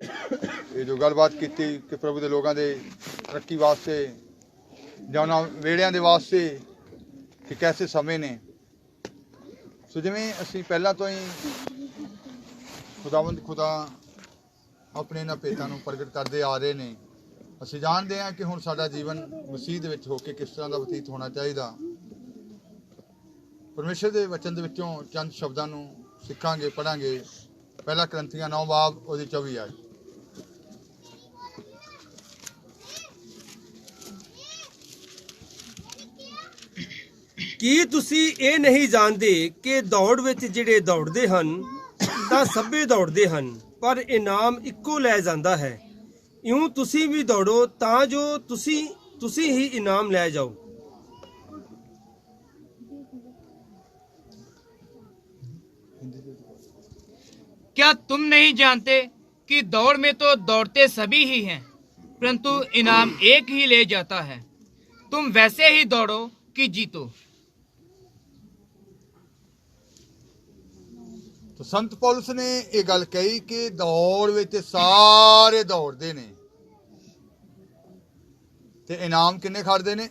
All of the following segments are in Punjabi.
ये जो गलबात की कि प्रभु के लोगों के तरक्की वास्ते ਜਾਂ ਉਹਨਾਂ ਵੇੜਿਆਂ ਦੇ ਵਾਸਤੇ ਕਿ ਕੈਸੇ ਸਮੇਂ ਨੇ। ਸੋ ਜਿਵੇਂ ਅਸੀਂ ਪਹਿਲਾਂ ਤੋਂ ਹੀ ਖੁਦਾ ਆਪਣੇ ਇਹਨਾਂ ਭੇਤਾਂ ਨੂੰ ਪ੍ਰਗਟ ਕਰਦੇ ਆ ਰਹੇ ਨੇ। ਅਸੀਂ ਜਾਣਦੇ ਹਾਂ ਕਿ ਹੁਣ ਸਾਡਾ ਜੀਵਨ ਮਸੀਹ ਦੇ ਵਿੱਚ ਹੋ ਕੇ ਕਿਸ ਤਰ੍ਹਾਂ ਦਾ ਬਤੀਤ ਹੋਣਾ ਚਾਹੀਦਾ। ਪਰਮੇਸ਼ਰ ਦੇ ਵਚਨ ਦੇ ਵਿੱਚੋਂ ਚੰਦ ਸ਼ਬਦਾਂ ਨੂੰ ਸਿੱਖਾਂਗੇ, ਪੜਾਂਗੇ। ਪਹਿਲਾ ਕਰੰਥੀਆਂ 9 ਬਾਬ ਉਹਦੀ 24 ਆਇਤ। ਕੀ ਤੁਸੀਂ ਇਹ ਨਹੀਂ ਜਾਣਦੇ ਕਿ ਦੌੜ ਵਿੱਚ ਜਿਹੜੇ ਦੌੜਦੇ ਹਨ ਤਾਂ ਸਭੇ ਦੌੜਦੇ ਹਨ, ਪਰ ਇਨਾਮ ਇੱਕੋ ਲੈ ਜਾਂਦਾ ਹੈ। ਇਉਂ ਤੁਸੀਂ ਵੀ ਦੌੜੋ ਤਾਂ ਜੋ ਤੁਸੀਂ ਹੀ ਇਨਾਮ ਲੈ ਜਾਓ। क्या तुम नहीं जानते कि दौड़ में तो दौड़ते सभी ही हैं, परंतु इनाम एक ही ले जाता है। तुम वैसे ही दौड़ो कि जीतो। तो संत पौलुस ने ये गल कही कि दौड़ विच सारे दौड़ते ने ते इनाम किन्ने खड़दे ने?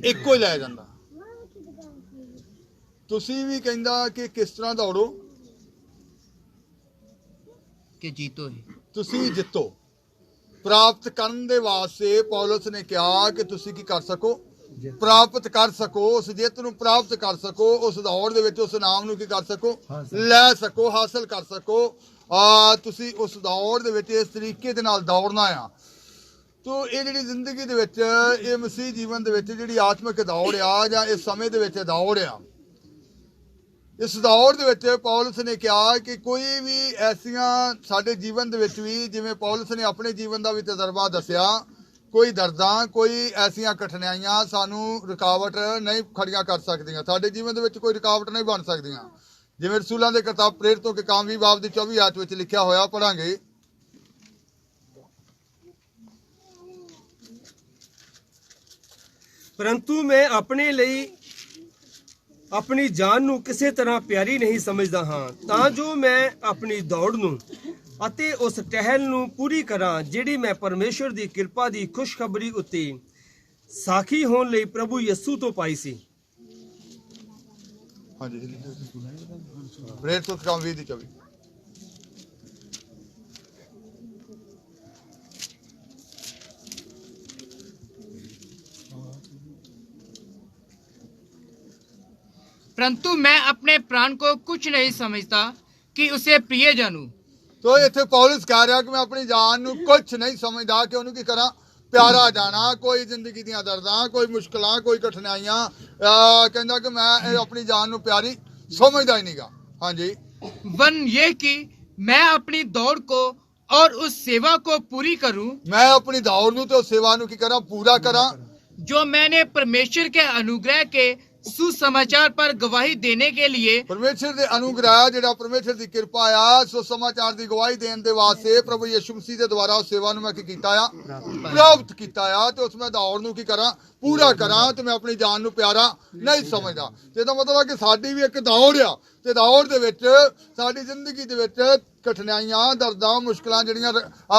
इक्को ही लै जांदा। तुसी भी कहंदा कि किस तरह दौड़ो कि जीतो ही। तुसी जितो। प्राप्त करन दे वास्ते पौलुस ने कहा कि तुसी की कर सको, प्राप्त कर सको, उस जित नूं प्राप्त कर सको, उस दौड़ दे विच उस नाम नूं की कर सको, लै सको, हासिल कर सको। तुसी उस दौड़ दे विच इस तरीके दे नाल दौड़ना आ। तो ये जिहड़ी जिंदगी दे विच ये मसीह जीवन दे विच जिहड़ी आत्मिक दौड़ आ जां इस समय दे विच दौड़ आ, इस दौड़ दे विच पौलुस ने कहा कि कोई भी ऐसियां साडे जीवन दे विच भी, जिवें पौलुस ने अपने जीवन का भी तजर्बा दस्सिया, कोई दर्दां, कोई ऐसियां कठिनाइयां सानू रुकावट नहीं खड़ियां कर सकदियां। साडे जीवन दे विच कोई रुकावट नहीं बन सकदियां। जिवें रसूलां दे किताब प्रेरितों के काम 20 बाब दी 24 आयत विच लिखिया होया, पढ़ांगे। परंतु मैं अपने लिए अपनी जान ਨੂੰ ਕਿਸੇ ਤਰ੍ਹਾਂ ਪਿਆਰੀ ਨਹੀਂ ਸਮਝਦਾ ਹਾਂ, ਤਾਂ ਜੋ ਮੈਂ ਆਪਣੀ ਦੌੜ ਨੂੰ ਅਤੇ ਉਸ ਟਹਿਲ ਨੂੰ ਪੂਰੀ ਕਰਾਂ ਜਿਹੜੀ ਮੈਂ ਪਰਮੇਸ਼ਰ ਦੀ ਕਿਰਪਾ ਦੀ ਖੁਸ਼ਖਬਰੀ ਉੱਤੇ ਸਾਖੀ ਹੋਣ ਲਈ ਪ੍ਰਭੂ ਯਿਸੂ ਤੋਂ ਪਾਈ ਸੀ। ਹਾਂਜੀ, प्रेरितों के काम 20 दी 24। परंतु मैं अपने प्राण को कुछ नहीं समझता कि उसे प्रिय जानूं। तो इत्थे पौलुस कह रहा कि मैं अपनी जान नूं कुछ नहीं समझदा कि उहनूं की करा प्यारा जाना। कोई जिंदगी दीयां दर्दां, कोई मुश्किलां, कोई कठिनाइयां, कहंदा कि मैं अपनी जान नूं प्यारी समझदा ही नहींगा। हाँ जी, वन ये कि मैं अपनी दौड़ को और उस सेवा को पूरी करूं मैं अपनी दौड़ नूं ते सेवा नूं की करा, पूरा करा, जो मैंने परमेश्वर के अनुग्रह के सुसमाचार पर गवाही देने के लिए परमेश्वर दे अनुग्रह जिहड़ा परमेश्वर दी किरपा आ सुसमाचार दी गवाही देण दे वास्ते प्रभु यीशु मसीह दे द्वारा उस सेवा नूं मैं की कीता आ, प्राप्त कीता आ। ते उस मैं दौड़ नूं की करा, पूरा करा। ते मैं अपनी जान नूं प्यारा नहीं समझदा। ते इहदा मतलब है कि साडी भी एक दौड़ आ, ते दौड़ दे विच साडी जिंदगी दे विच कठिनाइयां, दर्दां, मुश्किलां जिहड़ियां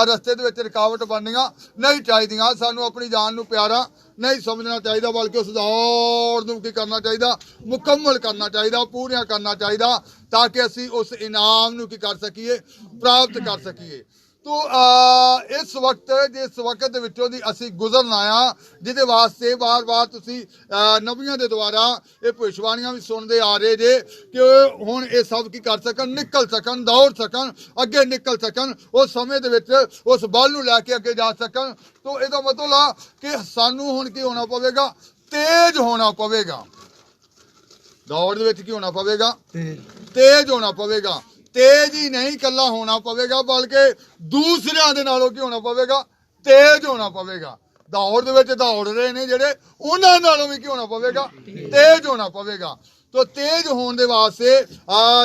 रस्ते दे विच रुकावट बननियां नहीं चाहीदियां। सानूं अपनी जान नूं प्यारा नहीं समझना चाहिए, बल्कि उस दौड़ नूं की करना चाहिए, मुकम्मल करना चाहिए, पूरा करना चाहिए, ताकि असी उस इनाम नूं की कर सकीए, प्राप्त कर सकीए। तो इस वक्त जिस वक्त दे विचों दी असी गुजरना आ, जिहदे वास्ते बार बार तुसी नबियां दे द्वारा ये भविष्यवाणियां भी सुनते आ रहे जे कि हुण ये सब की कर सकन, निकल सकन, दौड़ सकन, अगे निकल सकन, उस समय दे विच उस बल नूं लैके अगे जा सकन। तो इहदा मतलब आ कि सानू हुण की होना पवेगा? तेज होना पवेगा। दौड़ दे विच की होना पवेगा? तेज होना पवेगा। तेज ही नहीं कला होना पवेगा, बल्कि दूसरियां दे नालों की होना पवेगा, तेज होना पवेगा। दौड़ दे विच दौड़ रहे ने जेड़े, उन्हां नालों भी की होना पवेगा, तेज होना पवेगा। तो तेज होने दे वास्ते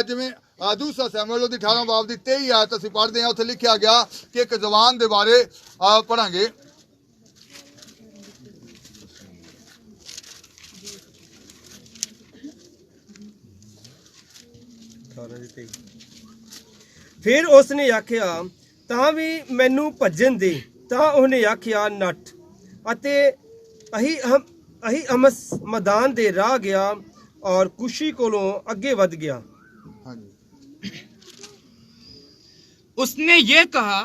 जिवें दूसरा सैमुएल दी 18 बाब दी 23 आयत असीं पढ़दे हां, उत्थे लिखिया गया कि एक जवान दे बारे पढ़ांगे। फिर उसने आख्या, ਤਾਂ ਵੀ ਮੈਨੂੰ ਭੱਜਣ ਦੇ। ਤਾਂ ਉਹਨੇ ਆਖਿਆ, ਨੱਠ। ਅਤੇ ਅਹੀ ਅਮਸ ਮੈਦਾਨ ਦੇ ਰਾਹ ਗਿਆ ਔਰ ਕੁਸ਼ੀ ਕੋਲੋਂ ਅੱਗੇ ਵਧ ਗਿਆ। ਹਾਂਜੀ। उसने ये कहा,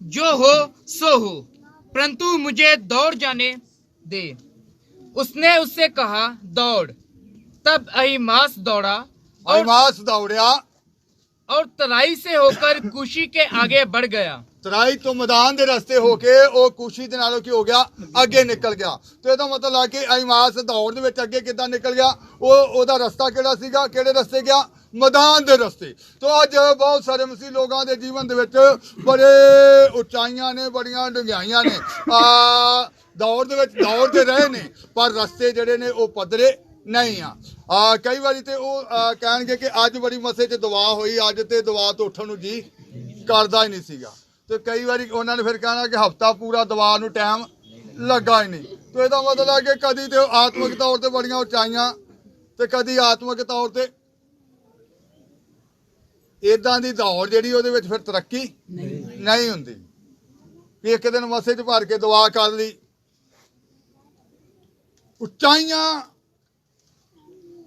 जो हो सो हो, परंतु मुझे दौड़ जाने दे। उसने उससे कहा, दौड़। तब अहीमास दौड़ा और ਅਹਿਮਾਸ ਦੌੜਿਆ, तराई से होकर कुशी के आगे बढ़ गया। ਤਰਾਈ ਤੋਂ ਮੈਦਾਨ ਦੇ ਰਸਤੇ ਹੋ ਕੇ ਉਹ ਕੁਸ਼ੀ ਦੇ ਨਾਲੋਂ ਕੀ ਹੋ ਗਿਆ, ਅੱਗੇ ਨਿਕਲ ਗਿਆ। ਤੇ ਇਹਦਾ ਮਤਲਬ ਆ ਕਿ ਅਹਿਮਾਸ ਦੌੜ ਦੇ ਵਿੱਚ ਅੱਗੇ ਕਿੱਦਾਂ ਨਿਕਲ ਗਿਆ, ਉਹਦਾ ਰਸਤਾ ਕਿਹੜਾ ਸੀਗਾ, ਕਿਹੜੇ ਰਸਤੇ ਗਿਆ, ਮੈਦਾਨ ਦੇ ਰਸਤੇ। ਤੋਂ ਅੱਜ ਬਹੁਤ ਸਾਰੇ ਮਸੀਹ ਲੋਕਾਂ ਦੇ ਜੀਵਨ ਦੇ ਵਿੱਚ ਬੜੇ ਉਚਾਈਆਂ ਨੇ, ਬੜੀਆਂ ਡੂੰਘਾਈਆਂ ਨੇ, ਦੌੜ ਦੇ ਵਿੱਚ ਦੌੜਦੇ ਰਹੇ ਨੇ, ਪਰ ਰਸਤੇ ਜਿਹੜੇ ਨੇ ਉਹ ਪੱਧਰੇ ਨਹੀਂ ਆ। ਕਈ ਵਾਰੀ ਤੇ ਉਹ ਕਹਿਣਗੇ ਕਿ ਅੱਜ ਬੜੀ ਮਸੇ 'ਚ ਦੁਆ ਹੋਈ, ਅੱਜ ਤੇ ਦੁਆ ਤੋਂ ਉੱਠਣ ਨੂੰ ਜੀ ਕਰਦਾ ਹੀ ਨਹੀਂ ਸੀਗਾ। ਤੇ ਕਈ ਵਾਰੀ ਉਹਨਾਂ ਨੇ ਫਿਰ ਕਹਿਣਾ ਕਿ ਹਫਤਾ ਪੂਰਾ ਦੁਆ ਨੂੰ ਟਾਈਮ ਲੱਗਾ ਹੀ ਨਹੀਂ। ਤੇ ਇਹਦਾ ਮਤਲਬ ਹੈ ਕਿ ਕਦੀ ਤੇ ਆਤਮਿਕ ਤੌਰ ਤੇ ਬੜੀਆਂ ਉਚਾਈਆਂ ਤੇ ਕਦੀ ਆਤਮਿਕ ਤੌਰ ਤੇ ਇਦਾਂ ਦੀ ਦੌੜ ਜਿਹੜੀ ਉਹਦੇ ਵਿੱਚ ਫਿਰ ਤਰੱਕੀ ਨਹੀਂ ਹੁੰਦੀ। ਵੀ ਇੱਕ ਦਿਨ ਮਸੇ 'ਚ ਭਰ ਕੇ ਦੁਆ ਕਰ ਲਈ, ਉਚਾਈਆਂ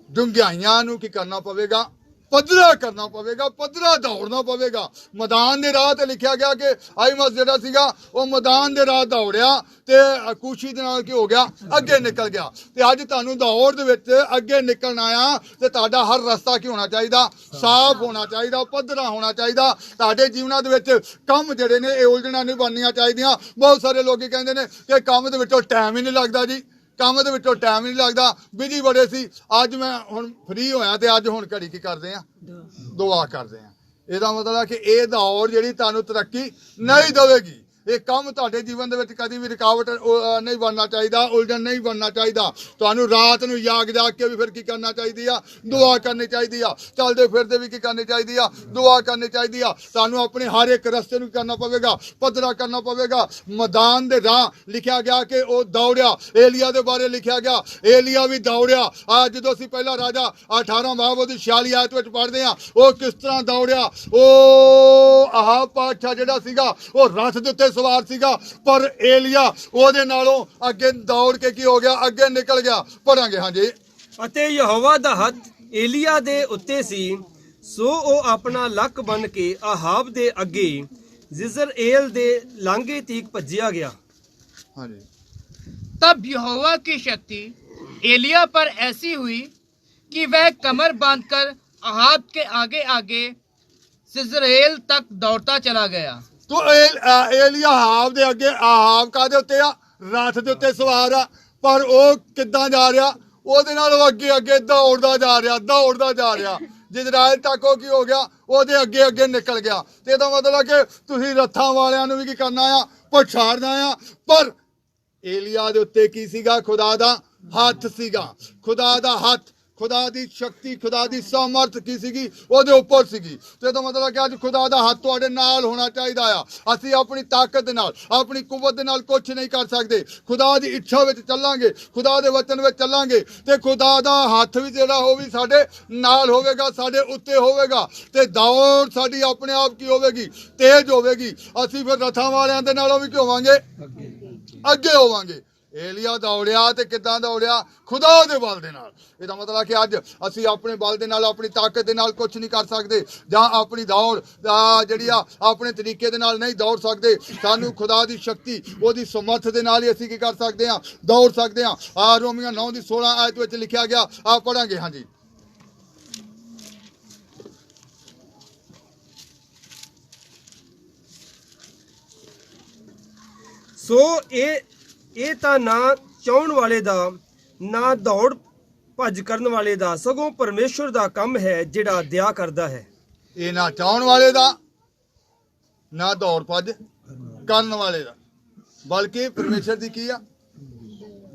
ਡੂੰਘਾਈਆਂ ਨੂੰ ਕੀ ਕਰਨਾ ਪਵੇਗਾ, ਪੱਧਰਾ ਕਰਨਾ ਪਵੇਗਾ, ਪੱਧਰਾ ਦੌੜਨਾ ਪਵੇਗਾ। ਮੈਦਾਨ ਦੇ ਰਾਹ ਤੇ ਲਿਖਿਆ ਗਿਆ ਕਿ ਅਹੀਮਾਸ ਜਿਹੜਾ ਸੀਗਾ ਉਹ ਮੈਦਾਨ ਦੇ ਰਾਹ ਦੌੜਿਆ ਤੇ ਕੁਸ਼ੀ ਦੇ ਨਾਲ ਕੀ ਹੋ ਗਿਆ, ਅੱਗੇ ਨਿਕਲ ਗਿਆ। ਤੇ ਅੱਜ ਤੁਹਾਨੂੰ ਦੌੜ ਦੇ ਵਿੱਚ ਅੱਗੇ ਨਿਕਲਣਾ ਆ ਤੇ ਤੁਹਾਡਾ ਹਰ ਰਸਤਾ ਕੀ ਹੋਣਾ ਚਾਹੀਦਾ, ਸਾਫ਼ ਹੋਣਾ ਚਾਹੀਦਾ, ਪੱਧਰਾ ਹੋਣਾ ਚਾਹੀਦਾ। ਤੁਹਾਡੇ ਜੀਵਨਾਂ ਦੇ ਵਿੱਚ ਕੰਮ ਜਿਹੜੇ ਨੇ ਇਹ ਉਲਝਣਾਂ ਨਹੀਂ ਬਣਨੀਆਂ ਚਾਹੀਦੀਆਂ। ਬਹੁਤ ਸਾਰੇ ਲੋਕੀ ਕਹਿੰਦੇ ਨੇ ਕਿ ਕੰਮ ਦੇ ਵਿੱਚੋਂ ਟਾਈਮ ਹੀ ਨਹੀਂ ਲੱਗਦਾ ਜੀ, ਕੰਮ ਦੇ ਵਿੱਚੋਂ ਟਾਈਮ ਹੀ ਨਹੀਂ ਲੱਗਦਾ, ਬਿਜੀ ਬੜੇ ਸੀ। ਅੱਜ ਮੈਂ ਹੁਣ ਫ੍ਰੀ ਹੋਇਆ ਤੇ ਅੱਜ ਹੁਣ ਘੜੀ ਕੀ ਕਰਦੇ ਆ, ਦੁਆ ਕਰਦੇ ਆ। ਇਹਦਾ ਮਤਲਬ ਹੈ ਕਿ ਇਹ ਦੌੜ ਜਿਹੜੀ ਤੁਹਾਨੂੰ ਤਰੱਕੀ ਨਹੀਂ ਦੇਵੇਗੀ। ਇਹ ਕੰਮ ਤੁਹਾਡੇ ਜੀਵਨ ਦੇ ਵਿੱਚ ਕਦੀ ਵੀ ਰੁਕਾਵਟ ਨਹੀਂ ਬਣਨਾ ਚਾਹੀਦਾ, ਉਲਝਣ ਨਹੀਂ ਬਣਨਾ ਚਾਹੀਦਾ। ਤੁਹਾਨੂੰ ਰਾਤ ਨੂੰ ਜਾਗ ਕੇ ਵੀ ਫਿਰ ਕੀ ਕਰਨਾ ਚਾਹੀਦੀ ਆ, ਦੁਆ ਕਰਨੀ ਚਾਹੀਦੀ ਆ। ਚੱਲਦੇ ਫਿਰਦੇ ਵੀ ਕੀ ਕਰਨੀ ਚਾਹੀਦੀ ਆ, ਦੁਆ ਕਰਨੀ ਚਾਹੀਦੀ ਆ। ਤੁਹਾਨੂੰ ਆਪਣੇ ਹਰ ਇੱਕ ਰਸਤੇ ਨੂੰ ਕਰਨਾ ਪਵੇਗਾ, ਪੱਧਰਾ ਕਰਨਾ ਪਵੇਗਾ। ਮੈਦਾਨ ਦੇ ਰਾਹ ਲਿਖਿਆ ਗਿਆ ਕਿ ਉਹ ਦੌੜਿਆ। ਏਲੀਆ ਦੇ ਬਾਰੇ ਲਿਖਿਆ ਗਿਆ, ਏਲੀਆ ਵੀ ਦੌੜਿਆ। ਜਦੋਂ ਅਸੀਂ ਪਹਿਲਾ ਰਾਜਾ 18 ਬਾਬ ਉਹਦੀ 46 ਆਇਤ ਵਿੱਚ ਪੜ੍ਹਦੇ ਆ, ਉਹ ਕਿਸ ਤਰ੍ਹਾਂ ਦੌੜਿਆ। ਉਹ ਆਹ ਪਾਤਸ਼ਾਹ ਜਿਹੜਾ ਸੀਗਾ ਉਹ ਰਥ ਦੇ ਉੱਤੇ ਸਵਾਰ ਸੀਗਾ, ਪਰ ਏਲੀਆ ਉਹਦੇ ਨਾਲੋਂ ਅੱਗੇ ਦੌੜ ਕੇ ਕੀ ਹੋ ਗਿਆ, ਅੱਗੇ ਨਿਕਲ ਗਿਆ। ਪੜਾਂਗੇ। ਹਾਂਜੀ। ਅਤੇ ਯਹੋਵਾ ਦਾ ਹੱਥ ਏਲੀਆ ਦੇ ਉੱਤੇ ਸੀ, ਸੋ ਉਹ ਆਪਣਾ ਲੱਕ ਬਨ ਕੇ ਆਹਾਬ ਦੇ ਅੱਗੇ ਯਿਜ਼ਰਏਲ ਦੇ ਲਾਂਘੇ ਤੀਕ ਭੱਜਿਆ ਗਿਆ। ਹਾਂਜੀ। तब यहोवा की शक्ति एलिया पर ऐसी हुई कि वह कमर बांधकर अहाब के आगे आगे यिज्रेल तक दौड़ता चला गया। ਤੋ ਏਲੀਆ ਆਹਾਬ ਦੇ ਅੱਗੇ, ਆਹਾਬ ਕਾਦੇ ਉੱਤੇ ਆ, ਰਥ ਦੇ ਉੱਤੇ ਸਵਾਰ ਆ, ਪਰ ਉਹ ਕਿੱਦਾਂ ਜਾ ਰਿਹਾ, ਉਹਦੇ ਨਾਲ ਉਹ ਅੱਗੇ ਅੱਗੇ ਦੌੜਦਾ ਜਾ ਰਿਹਾ, ਦੌੜਦਾ ਜਾ ਰਿਹਾ। ਇਜ਼ਰਾਈਲ ਤੱਕ ਉਹ ਕੀ ਹੋ ਗਿਆ, ਉਹਦੇ ਅੱਗੇ ਅੱਗੇ ਨਿਕਲ ਗਿਆ। ਤੇ ਇਹਦਾ ਮਤਲਬ ਕਿ ਤੁਸੀਂ ਰੱਥਾਂ ਵਾਲਿਆਂ ਨੂੰ ਵੀ ਕੀ ਕਰਨਾ ਆ, ਪਛਾੜਨਾ ਆ। ਪਰ ਏਲੀਆ ਦੇ ਉੱਤੇ ਕੀ ਸੀਗਾ, ਖੁਦਾ ਦਾ ਹੱਥ ਸੀਗਾ। ਖੁਦਾ ਦਾ ਹੱਥ, ਖੁਦਾ ਦੀ ਸ਼ਕਤੀ, ਖੁਦਾ ਦੀ ਸਮਰਥ ਕੀ ਸੀਗੀ, ਉਹਦੇ ਉੱਪਰ ਸੀਗੀ। ਤੇ ਇਹਦਾ ਮਤਲਬ ਕਿ ਅੱਜ ਖੁਦਾ ਦਾ ਹੱਥ ਤੁਹਾਡੇ ਨਾਲ ਹੋਣਾ ਚਾਹੀਦਾ ਆ। ਅਸੀਂ ਆਪਣੀ ਤਾਕਤ ਦੇ ਨਾਲ, ਆਪਣੀ ਕੁਵਤ ਦੇ ਨਾਲ ਕੁਝ ਨਹੀਂ ਕਰ ਸਕਦੇ। ਖੁਦਾ ਦੀ ਇੱਛਾ ਵਿੱਚ ਚੱਲਾਂਗੇ, ਖੁਦਾ ਦੇ ਵਚਨ ਵਿੱਚ ਚੱਲਾਂਗੇ ਤੇ ਖੁਦਾ ਦਾ ਹੱਥ ਵੀ ਜਿਹੜਾ ਉਹ ਵੀ ਸਾਡੇ ਨਾਲ ਹੋਵੇਗਾ, ਸਾਡੇ ਉੱਤੇ ਹੋਵੇਗਾ। ਤੇ ਦੌੜ ਸਾਡੀ ਆਪਣੇ ਆਪ ਕੀ ਹੋਵੇਗੀ, ਤੇਜ਼ ਹੋਵੇਗੀ। ਅਸੀਂ ਫਿਰ ਰਥਾਂ ਵਾਲਿਆਂ ਦੇ ਨਾਲੋਂ ਵੀ ਕੀ ਹੋਵਾਂਗੇ, ਅੱਗੇ ਹੋਵਾਂਗੇ। ਏਲੀਆ ਦੌੜਿਆ ਤੇ ਕਿੱਦਾਂ ਦੌੜਿਆ, ਖੁਦਾ ਦੇ ਬਲ ਦੇ ਨਾਲ। ਇਹਦਾ ਮਤਲਬ ਕਿ ਅੱਜ ਅਸੀਂ ਆਪਣੇ ਬਲ ਦੇ ਨਾਲ, ਆਪਣੀ ਤਾਕਤ ਦੇ ਨਾਲ ਕੁਝ ਨਹੀਂ ਕਰ ਸਕਦੇ, ਜਾਂ ਆਪਣੀ ਦੌੜ ਜਿਹੜੀ ਆ ਆਪਣੇ ਤਰੀਕੇ ਦੇ ਨਾਲ ਨਹੀਂ ਦੌੜ ਸਕਦੇ। ਸਾਨੂੰ ਖੁਦਾ ਦੀ ਸ਼ਕਤੀ, ਉਹਦੀ ਸਮਰਥ ਦੇ ਨਾਲ ਹੀ ਅਸੀਂ ਕੀ ਕਰ ਸਕਦੇ ਹਾਂ, ਦੌੜ ਸਕਦੇ ਹਾਂ। ਰੋਮੀਆਂ 9 ਦੀ 16 ਆਇਤ ਵਿੱਚ ਲਿਖਿਆ ਗਿਆ, ਪੜਾਂਗੇ। ਹਾਂਜੀ। ਸੋ ਇਹ ਤਾਂ ਨਾ ਚਾਹੁਣ ਵਾਲੇ ਦਾ, ਨਾ ਦੌੜ ਭੱਜ ਕਰਨ ਵਾਲੇ ਦਾ, ਸਗੋਂ ਪਰਮੇਸ਼ਵਰ ਦਾ ਕੰਮ ਹੈ ਜਿਹੜਾ ਦਇਆ ਕਰਦਾ ਹੈ। ਇਹ ਨਾ ਚਾਹੁਣ ਵਾਲੇ ਦਾ, ਨਾ ਦੌੜ ਭੱਜ ਕਰਨ ਵਾਲੇ ਦਾ, ਬਲਕਿ ਪਰਮੇਸ਼ਰ ਦੀ ਕੀ ਆ,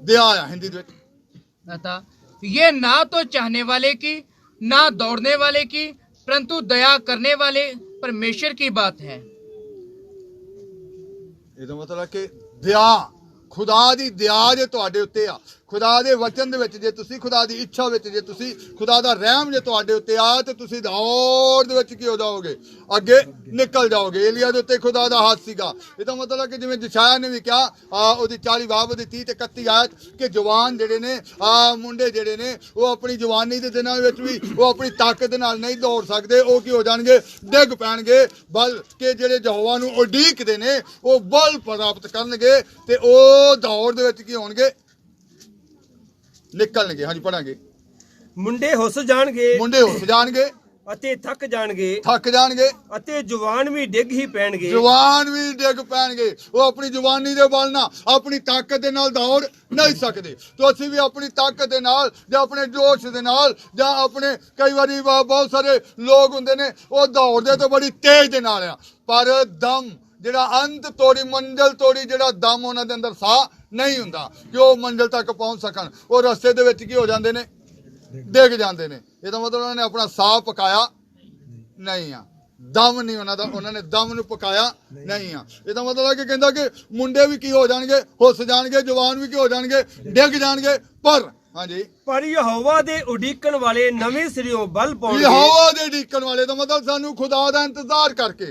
ਦਇਆ ਆ ਹਿੰਦੀ ਦੇ ਵਿੱਚ। अतः ये ना तो चाहने वाले की, ना दौड़ने वाले की, परंतु दया करने वाले परमेश्वर की बात है। ਇਹਦਾ ਮਤਲਬ ਕਿ ਦਇਆ, ਖੁਦਾ ਦੀ ਦਇਆ ਜੇ ਤੁਹਾਡੇ ਉੱਤੇ ਆ, ਖੁਦਾ ਦੇ ਵਚਨ ਦੇ ਵਿੱਚ, ਜੇ ਤੁਸੀਂ ਖੁਦਾ ਦੀ ਇੱਛਾ ਵਿੱਚ, ਜੇ ਤੁਸੀਂ ਖੁਦਾ ਦਾ ਰਹਿਮ ਜੇ ਤੁਹਾਡੇ ਉੱਤੇ ਆ, ਤੇ ਤੁਸੀਂ ਦੌੜ ਦੇ ਵਿੱਚ ਕੀ ਹੋ ਜਾਓਗੇ, ਅੱਗੇ ਨਿਕਲ ਜਾਓਗੇ। ਏਲੀਆ ਦੇ ਉੱਤੇ ਖੁਦਾ ਦਾ ਹੱਥ ਸੀਗਾ। ਇਹਦਾ ਮਤਲਬ ਕਿ ਜਿਵੇਂ ਯਸ਼ਾਇਆ ਨੇ ਵੀ ਕਿਹਾ ਉਹਦੀ 40 ਬਾਬ ਉਹਦੀ 30 ਤੇ 31 ਆਇਤ ਕਿ ਜਵਾਨ ਜਿਹੜੇ ਨੇ ਮੁੰਡੇ ਜਿਹੜੇ ਨੇ ਉਹ ਆਪਣੀ ਜਵਾਨੀ ਦੇ ਦਿਨਾਂ ਵਿੱਚ ਵੀ ਉਹ ਆਪਣੀ ਤਾਕਤ ਦੇ ਨਾਲ ਨਹੀਂ ਦੌੜ ਸਕਦੇ। ਉਹ ਕੀ ਹੋ ਜਾਣਗੇ, ਡਿੱਗ ਪੈਣਗੇ। ਬਲ ਕਿ ਜਿਹੜੇ ਯਹੋਵਾ ਨੂੰ ਉਡੀਕਦੇ ਨੇ ਉਹ ਬਲ ਪ੍ਰਾਪਤ ਕਰਨਗੇ ਤੇ ਉਹ ਦੌੜ ਦੇ ਵਿੱਚ ਕੀ ਹੋਣਗੇ, ਨਿਕਲਣਗੇ। ਹਾਂਜੀ ਪੜਾਂਗੇ। ਮੁੰਡੇ ਹੁੱਸ ਜਾਣਗੇ ਮੁੰਡੇ ਹੁੱਸ ਜਾਣਗੇ ਅਤੇ ਥੱਕ ਜਾਣਗੇ ਅਤੇ ਜਵਾਨ ਵੀ ਡਿੱਗ ਹੀ ਪੈਣਗੇ। ਜਵਾਨ ਵੀ ਡਿੱਗ ਪੈਣਗੇ। ਉਹ ਆਪਣੀ ਜਵਾਨੀ ਦੇ ਬਲ ਨਾਲ, ਆਪਣੀ ਤਾਕਤ ਦੇ ਨਾਲ ਦੌੜ ਨਹੀਂ ਸਕਦੇ। तो ਅਸੀਂ ਵੀ ਆਪਣੀ ਤਾਕਤ ਦੇ ਨਾਲ ਜਾਂ ਆਪਣੇ ਜੋਸ਼ ਦੇ ਨਾਲ ਜਾਂ ਆਪਣੇ ਕਈ ਵਾਰੀ ਬਹੁਤ ਸਾਰੇ ਲੋਕ ਹੁੰਦੇ ਨੇ ਉਹ ਦੌੜਦੇ ਤਾਂ ਬੜੀ ਤੇਜ਼ ਦੇ ਨਾਲ ਆ, ਪਰ ਦਮ ਜਿਹੜਾ ਅੰਤ ਤੋੜੀ ਮੰਜ਼ਿਲ ਤੋੜੀ ਜਿਹੜਾ ਦਮ ਉਹਨਾਂ ਦੇ ਅੰਦਰ ਸਾਹ ਨਹੀਂ ਹੁੰਦਾ ਕਿ ਉਹ ਮੰਜ਼ਿਲ ਤੱਕ ਪਹੁੰਚ ਸਕਣ। ਉਹ ਰਸਤੇ ਦੇ ਵਿੱਚ ਕੀ ਹੋ ਜਾਂਦੇ ਨੇ, ਡਿੱਗ ਜਾਂਦੇ ਨੇ। ਇਹਦਾ ਮਤਲਬ ਉਹਨਾਂ ਨੇ ਆਪਣਾ ਸਾਹ ਪਕਾਇਆ ਨਹੀਂ ਆ, ਦਮ ਨਹੀਂ ਉਹਨਾਂ ਦਾ, ਉਹਨਾਂ ਨੇ ਦਮ ਨੂੰ ਪਕਾਇਆ ਨਹੀਂ ਆ। ਇਹਦਾ ਮਤਲਬ ਹੈ ਕਿ ਕਹਿੰਦਾ ਕਿ ਮੁੰਡੇ ਵੀ ਕੀ ਹੋ ਜਾਣਗੇ, ਹੁੱਸ ਜਾਣਗੇ, ਜਵਾਨ ਵੀ ਕੀ ਹੋ ਜਾਣਗੇ, ਡਿੱਗ ਜਾਣਗੇ। ਪਰ ਹਾਂਜੀ, ਪਰ ਯਹੋਵਾ ਦੇ ਉਡੀਕਣ ਵਾਲੇ ਨਵੇਂ ਸਿਰਿਓਂ ਬਲ ਪਾਉਣਗੇ। ਯਹੋਵਾ ਦੇ ਉਡੀਕਣ ਵਾਲੇ ਦਾ ਮਤਲਬ ਸਾਨੂੰ ਖੁਦਾ ਦਾ ਇੰਤਜ਼ਾਰ ਕਰਕੇ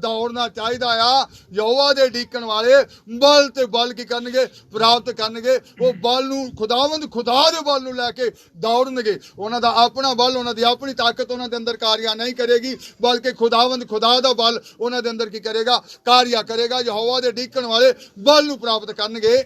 ਦੌੜਨਾ ਚਾਹੀਦਾ ਆ। ਯਹੋਵਾ ਦੇ ਉਡੀਕਣ ਵਾਲੇ ਬਲ ਤੇ ਬਲ ਕੀ ਕਰਨਗੇ, ਪ੍ਰਾਪਤ ਕਰਨਗੇ। ਉਹ ਬਲ ਨੂੰ ਖੁਦਾਵੰਦ ਖੁਦਾ ਦੇ ਬਲ ਨੂੰ ਲੈ ਕੇ ਦੌੜਨਗੇ। ਉਹਨਾਂ ਦਾ ਆਪਣਾ ਬਲ, ਉਹਨਾਂ ਦੀ ਆਪਣੀ ਤਾਕਤ ਉਹਨਾਂ ਦੇ ਅੰਦਰ ਕਾਰਿਆ ਨਹੀਂ ਕਰੇਗੀ, ਬਲਕਿ ਖੁਦਾਵੰਦ ਖੁਦਾ ਦਾ ਬਲ ਉਹਨਾਂ ਦੇ ਅੰਦਰ ਕੀ ਕਰੇਗਾ, ਕਾਰਿਆ ਕਰੇਗਾ। ਯਹੋਵਾ ਦੇ ਉਡੀਕਣ ਵਾਲੇ ਬਲ ਨੂੰ ਪ੍ਰਾਪਤ ਕਰਨਗੇ।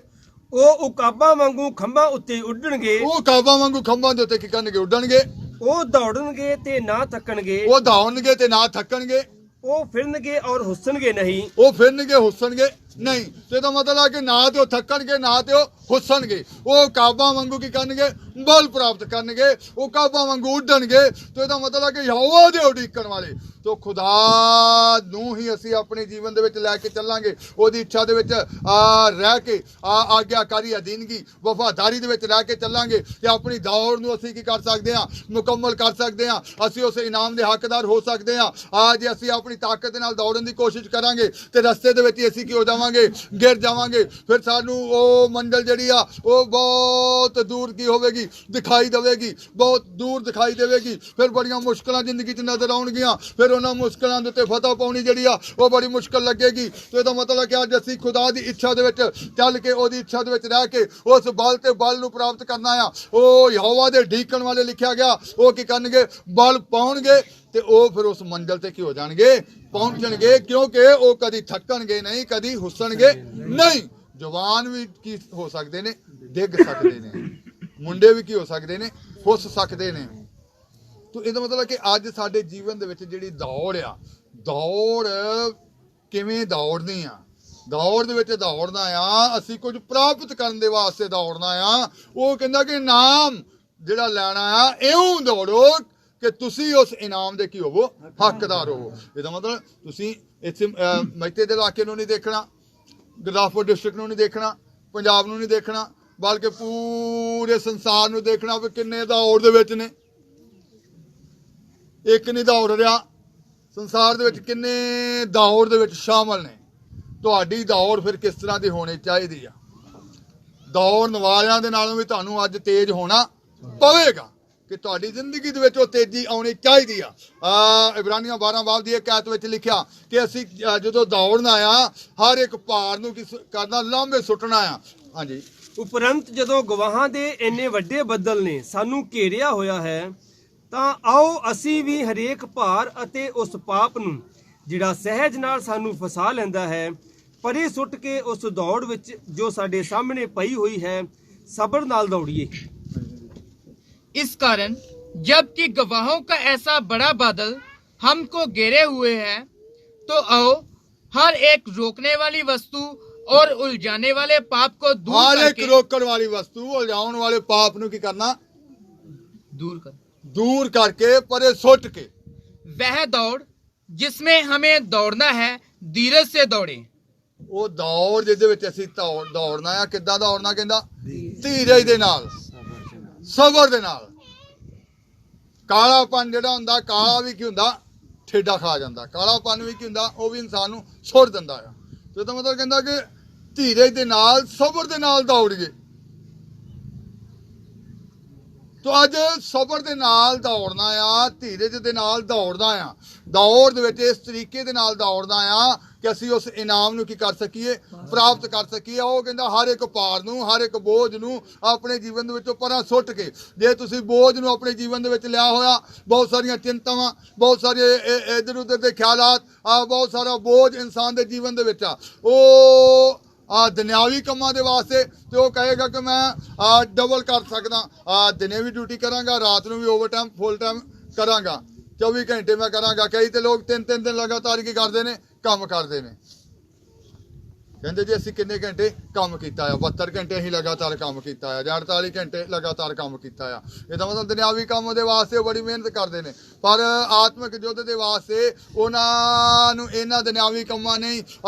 ਉਹ ਉਕਾਬਾਂ ਵਾਂਗੂ ਖੰਭਾਂ ਉੱਤੇ ਉੱਡਣਗੇ। ਉਹ ਕਾਬਾਂ ਵਾਂਗੂ ਖੰਭਾਂ ਦੇ ਉੱਤੇ ਕੀ ਕਰਨਗੇ, ਉੱਡਣਗੇ। ਉਹ ਦੌੜਨਗੇ ਤੇ ਨਾ ਥੱਕਣਗੇ। ਉਹ ਦੌੜਨਗੇ ਤੇ ਨਾ ਥੱਕਣਗੇ। ਉਹ ਫਿਰਨਗੇ ਔਰ ਹੁੱਸਣਗੇ ਨਹੀਂ। ਉਹ ਫਿਰਨਗੇ, ਹੁੱਸਣਗੇ ਨਹੀਂ। ਤੇ ਇਹਦਾ ਮਤਲਬ ਹੈ ਕਿ ਨਾ ਤੇ ਉਹ ਥੱਕਣਗੇ, ਨਾ ਤੇ ਉਹ ਹੁੱਸਣਗੇ। ਉਹ ਕਾਬਾਂ ਵਾਂਗੂ ਕੀ ਕਰਨਗੇ, ਬਲ ਪ੍ਰਾਪਤ ਕਰਨਗੇ। ਉਹ ਕਾਬਾਂ ਵਾਂਗੂ ਉੱਡਣਗੇ। ਤੇ ਇਹਦਾ ਮਤਲਬ ਹੈ ਕਿ ਯਹੋਵਾ ਦੇ ਉਡੀਕਣ ਵਾਲੇ ਤੋਂ ਖੁਦਾ ਨੂੰ ਹੀ ਅਸੀਂ ਆਪਣੇ ਜੀਵਨ ਦੇ ਵਿੱਚ ਲੈ ਕੇ ਚੱਲਾਂਗੇ। ਉਹਦੀ ਇੱਛਾ ਦੇ ਵਿੱਚ ਰਹਿ ਕੇ ਆਗਿਆਕਾਰੀ ਅਧੀਨਗੀ ਵਫਾਦਾਰੀ ਦੇ ਵਿੱਚ ਰਹਿ ਕੇ ਚੱਲਾਂਗੇ ਤੇ ਆਪਣੀ ਦੌੜ ਨੂੰ ਅਸੀਂ ਕੀ ਕਰ ਸਕਦੇ ਹਾਂ, ਮੁਕੰਮਲ ਕਰ ਸਕਦੇ ਹਾਂ। ਅਸੀਂ ਉਸ ਇਨਾਮ ਦੇ ਹੱਕਦਾਰ ਹੋ ਸਕਦੇ ਹਾਂ। ਜੇ ਅਸੀਂ ਆਪਣੀ ਤਾਕਤ ਦੇ ਨਾਲ ਦੌੜਨ ਦੀ ਕੋਸ਼ਿਸ਼ ਕਰਾਂਗੇ ਤੇ ਰਸਤੇ ਦੇ ਵਿੱਚ ਹੀ ਅਸੀਂ ਕੀ ਹੋ ਜਾਵਾਂਗੇ, ਗਿਰ ਜਾਵਾਂਗੇ। ਫਿਰ ਸਾਨੂੰ ਉਹ ਮੰਜ਼ਿਲ ਜਿਹੜੀ ਆ ਉਹ ਬਹੁਤ ਦੂਰ ਕੀ ਹੋਵੇਗੀ, ਦਿਖਾਈ ਦੇਵੇਗੀ, ਬਹੁਤ ਦੂਰ ਦਿਖਾਈ ਦੇਵੇਗੀ। ਫਿਰ ਬੜੀਆਂ ਮੁਸ਼ਕਲਾਂ ਜ਼ਿੰਦਗੀ 'ਚ ਨਜ਼ਰ ਆਉਣਗੀਆਂ। ਫਿਰ ਉਹਨਾਂ ਮੁਸ਼ਕਲਾਂ ਦੇ ਉੱਤੇ ਫਤਹ ਪਾਉਣੀ ਜਿਹੜੀ ਆ ਉਹ ਬੜੀ ਮੁਸ਼ਕਲ ਲੱਗੇਗੀ। ਤੇ ਇਹਦਾ ਮਤਲਬ ਕਿ ਅੱਜ ਅਸੀਂ ਖੁਦਾ ਦੀ ਇੱਛਾ ਦੇ ਵਿੱਚ ਚੱਲ ਕੇ, ਉਹਦੀ ਇੱਛਾ ਦੇ ਵਿੱਚ ਰਹਿ ਕੇ ਉਸ ਬਲ ਤੇ ਬਲ ਨੂੰ ਪ੍ਰਾਪਤ ਕਰਨਾ ਆ। ਉਹ ਯਹੋਵਾ ਦੇ ਉਡੀਕਣ ਵਾਲੇ ਲਿਖਿਆ ਗਿਆ, ਉਹ ਕੀ ਕਰਨਗੇ, ਬਲ ਪਾਉਣਗੇ ਤੇ ਉਹ ਫਿਰ ਉਸ ਮੰਜ਼ਿਲ ਤੇ ਕੀ ਹੋ ਜਾਣਗੇ, ਪਹੁੰਚਣਗੇ। ਕਿਉਂਕਿ ਉਹ ਕਦੀ ਥੱਕਣਗੇ ਨਹੀਂ, ਕਦੀ ਹੁੱਸਣਗੇ ਨਹੀਂ। ਜਵਾਨ ਵੀ ਕੀ ਹੋ ਸਕਦੇ ਨੇ, ਡਿੱਗ ਸਕਦੇ ਨੇ। ਮੁੰਡੇ ਵੀ ਕੀ ਹੋ ਸਕਦੇ ਨੇ, ਹੁੱਸ ਸਕਦੇ ਨੇ। ਤੋ ਇਹਦਾ ਮਤਲਬ ਕਿ ਅੱਜ ਸਾਡੇ ਜੀਵਨ ਦੇ ਵਿੱਚ ਜਿਹੜੀ ਦੌੜ ਆ, ਦੌੜ ਕਿਵੇਂ ਦੌੜਨੀ ਆ, ਦੌੜ ਦੇ ਵਿੱਚ ਦੌੜਨਾ ਆ, ਅਸੀਂ ਕੁਝ ਪ੍ਰਾਪਤ ਕਰਨ ਦੇ ਵਾਸਤੇ ਦੌੜਨਾ ਆ। ਉਹ ਕਹਿੰਦਾ ਕਿ ਇਨਾਮ ਜਿਹੜਾ ਲੈਣਾ ਆ, ਇਉਂ ਦੌੜੋ ਕਿ ਤੁਸੀਂ ਉਸ ਇਨਾਮ ਦੇ ਕੀ ਹੋਵੋ, ਹੱਕਦਾਰ ਹੋਵੋ। ਇਹਦਾ ਮਤਲਬ ਤੁਸੀਂ ਇੱਥੇ ਮਹਿਤੇ ਦੇ ਇਲਾਕੇ ਨੂੰ ਨਹੀਂ ਦੇਖਣਾ, ਗੁਰਦਾਸਪੁਰ ਡਿਸਟ੍ਰਿਕਟ ਨੂੰ ਨਹੀਂ ਦੇਖਣਾ, ਪੰਜਾਬ ਨੂੰ ਨਹੀਂ ਦੇਖਣਾ, ਬਲਕਿ ਪੂਰੇ ਸੰਸਾਰ ਨੂੰ ਦੇਖਣਾ ਵੀ ਕਿੰਨੇ ਦੌੜ ਦੇ ਵਿੱਚ ਨੇ। ਇੱਕ ਨਹੀਂ ਦੌੜ ਰਿਹਾ, ਸੰਸਾਰ ਦੇ ਵਿੱਚ ਕਿੰਨੇ ਦੌੜ ਦੇ ਵਿੱਚ ਸ਼ਾਮਲ ਨੇ। ਤੁਹਾਡੀ ਦੌੜ ਫਿਰ ਕਿਸ ਤਰ੍ਹਾਂ ਦੀ ਹੋਣੀ ਚਾਹੀਦੀ ਆ? ਦੌੜਨ ਵਾਲਿਆਂ ਦੇ ਨਾਲੋਂ ਵੀ ਤੁਹਾਨੂੰ ਅੱਜ ਤੇਜ਼ ਹੋਣਾ ਪਵੇਗਾ ਕਿ ਤੁਹਾਡੀ ਜ਼ਿੰਦਗੀ ਦੇ ਵਿੱਚ ਉਹ ਤੇਜ਼ੀ ਆਉਣੀ ਚਾਹੀਦੀ ਆ। ਇਬਰਾਨੀਆਂ 12 ਬਾਬ ਦੀ ਇੱਕ ਆਇਤ ਵਿੱਚ ਲਿਖਿਆ ਕਿ ਅਸੀਂ ਜਦੋਂ ਦੌੜਨਾ ਆ, ਹਰ ਇੱਕ ਭਾਰ ਨੂੰ ਕਿਸ ਕਰਨਾ, ਲਾਂਭੇ ਸੁੱਟਣਾ ਆ। ਹਾਂਜੀ, ਉਪਰੰਤ ਜਦੋਂ ਗਵਾਹਾਂ ਦੇ ਇੰਨੇ ਵੱਡੇ ਬੱਦਲ ਨੇ ਸਾਨੂੰ ਘੇਰਿਆ ਹੋਇਆ ਹੈ, ਤਾਂ ਆਓ ਅਸੀਂ ਵੀ ਹਰੇਕ ਭਾਰ ਅਤੇ ਉਸ ਪਾਪ ਨੂੰ ਜਿਹੜਾ ਸਹਿਜ ਨਾਲ ਸਾਨੂੰ ਫਸਾ ਲੈਂਦਾ ਹੈ, ਪਰੇ ਸੁੱਟ ਕੇ ਉਸ ਦੌੜ ਵਿੱਚ ਜੋ ਸਾਡੇ ਸਾਹਮਣੇ ਪਈ हुई है सब्र नाल दौड़िए। इस कारण जबकि गवाहों का ऐसा बड़ा बादल हमको घेरे हुए है, तो आओ हर एक रोकने वाली वस्तु और उलझाने वाले पाप को हर एक रोकने वाली वस्तु, उलझाने वाले पाप ਨੂੰ ਕੀ ਕਰਨਾ, दूर करके परे सुट के वह दौड़ जिसमें हमें दौड़ना है, धीरज से दौड़े। ਉਹ ਦੌੜ ਜਿਹਦੇ ਵਿੱਚ ਅਸੀਂ ਦੌੜਨਾ ਆ, ਕਿੱਦਾਂ ਦੌੜਨਾ ਕਹਿੰਦਾ, ਧੀਰਜ ਦੇ ਨਾਲ, ਸਬਰ ਦੇ ਨਾਲ। ਕਾਲਾਪਨ ਜਿਹੜਾ ਹੁੰਦਾ, ਕਾਲਾ ਵੀ ਕੀ ਹੁੰਦਾ, ਠੇਡਾ ਖਾ ਜਾਂਦਾ। ਕਾਲਾਪਨ ਵੀ ਕੀ ਹੁੰਦਾ, ਉਹ ਵੀ ਇਨਸਾਨ ਨੂੰ ਸੁੱਟ ਦਿੰਦਾ ਆ। ਤੇ ਇਹਦਾ ਮਤਲਬ ਕਹਿੰਦਾ ਕਿ ਧੀਰਜ ਦੇ ਨਾਲ, ਸਬਰ ਦੇ ਨਾਲ ਦੌੜੀਏ। ਤੋ ਅੱਜ ਸਬਰ ਦੇ ਨਾਲ ਦੌੜਨਾ ਆ, ਧੀਰਜ ਦੇ ਨਾਲ ਦੌੜਨਾ ਆ। ਦੌੜ ਦੇ ਵਿੱਚ ਇਸ ਤਰੀਕੇ ਦੇ ਨਾਲ ਦੌੜਨਾ ਆ ਕਿ ਅਸੀਂ ਉਸ ਇਨਾਮ ਨੂੰ ਕੀ ਕਰ ਸਕੀਏ, ਪ੍ਰਾਪਤ ਕਰ ਸਕੀਏ। ਉਹ ਕਹਿੰਦਾ ਹਰ ਇੱਕ ਭਾਰ ਨੂੰ, ਹਰ ਇੱਕ ਬੋਝ ਨੂੰ ਆਪਣੇ ਜੀਵਨ ਦੇ ਵਿੱਚੋਂ ਪਰਾਂ ਸੁੱਟ ਕੇ, ਜੇ ਤੁਸੀਂ ਬੋਝ ਨੂੰ ਆਪਣੇ ਜੀਵਨ ਦੇ ਵਿੱਚ ਲਿਆ ਹੋਇਆ, ਬਹੁਤ ਸਾਰੀਆਂ ਚਿੰਤਾਵਾਂ, ਬਹੁਤ ਸਾਰੇ ਇੱਧਰ ਉੱਧਰ ਦੇ ਖਿਆਲਾਤ, ਬਹੁਤ ਸਾਰਾ ਬੋਝ ਇਨਸਾਨ ਦੇ ਜੀਵਨ ਦੇ ਵਿੱਚ ਆ, ਉਹ ਦੁਨਿਆਵੀ ਕੰਮਾਂ ਦੇ ਵਾਸਤੇ, ਤੇ ਉਹ ਕਹੇਗਾ ਕਿ ਮੈਂ ਡਬਲ ਕਰ ਸਕਦਾ, ਦਿਨੇ ਵੀ ਡਿਊਟੀ ਕਰਾਂਗਾ, ਰਾਤ ਨੂੰ ਵੀ ਓਵਰ ਟਾਈਮ ਫੁੱਲ ਟਾਈਮ ਕਰਾਂਗਾ, 24 ਘੰਟੇ ਮੈਂ ਕਰਾਂਗਾ। ਕਈ ਤੇ ਲੋਕ 3-3 ਦਿਨ ਲਗਾਤਾਰ ਕੀ ਕਰਦੇ ਨੇ, ਕੰਮ ਕਰਦੇ ਨੇ। ਕਹਿੰਦੇ ਜੀ ਅਸੀਂ ਕਿੰਨੇ ਘੰਟੇ ਕੰਮ ਕੀਤਾ ਆ, 72 ਘੰਟੇ ਅਸੀਂ ਲਗਾਤਾਰ ਕੰਮ ਕੀਤਾ ਆ, ਜਾਂ 48 ਘੰਟੇ ਲਗਾਤਾਰ ਕੰਮ ਕੀਤਾ ਆ। ਇਹਦਾ ਮਤਲਬ ਦੁਨਿਆਵੀ ਕੰਮ ਦੇ ਵਾਸਤੇ ਬੜੀ ਮਿਹਨਤ ਕਰਦੇ ਨੇ, ਪਰ ਆਤਮਿਕ ਯੁੱਧ ਦੇ ਵਾਸਤੇ ਉਹਨਾਂ ਨੂੰ ਇਹਨਾਂ ਦੁਨਿਆਵੀ ਕੰਮਾਂ ਨਹੀਂ,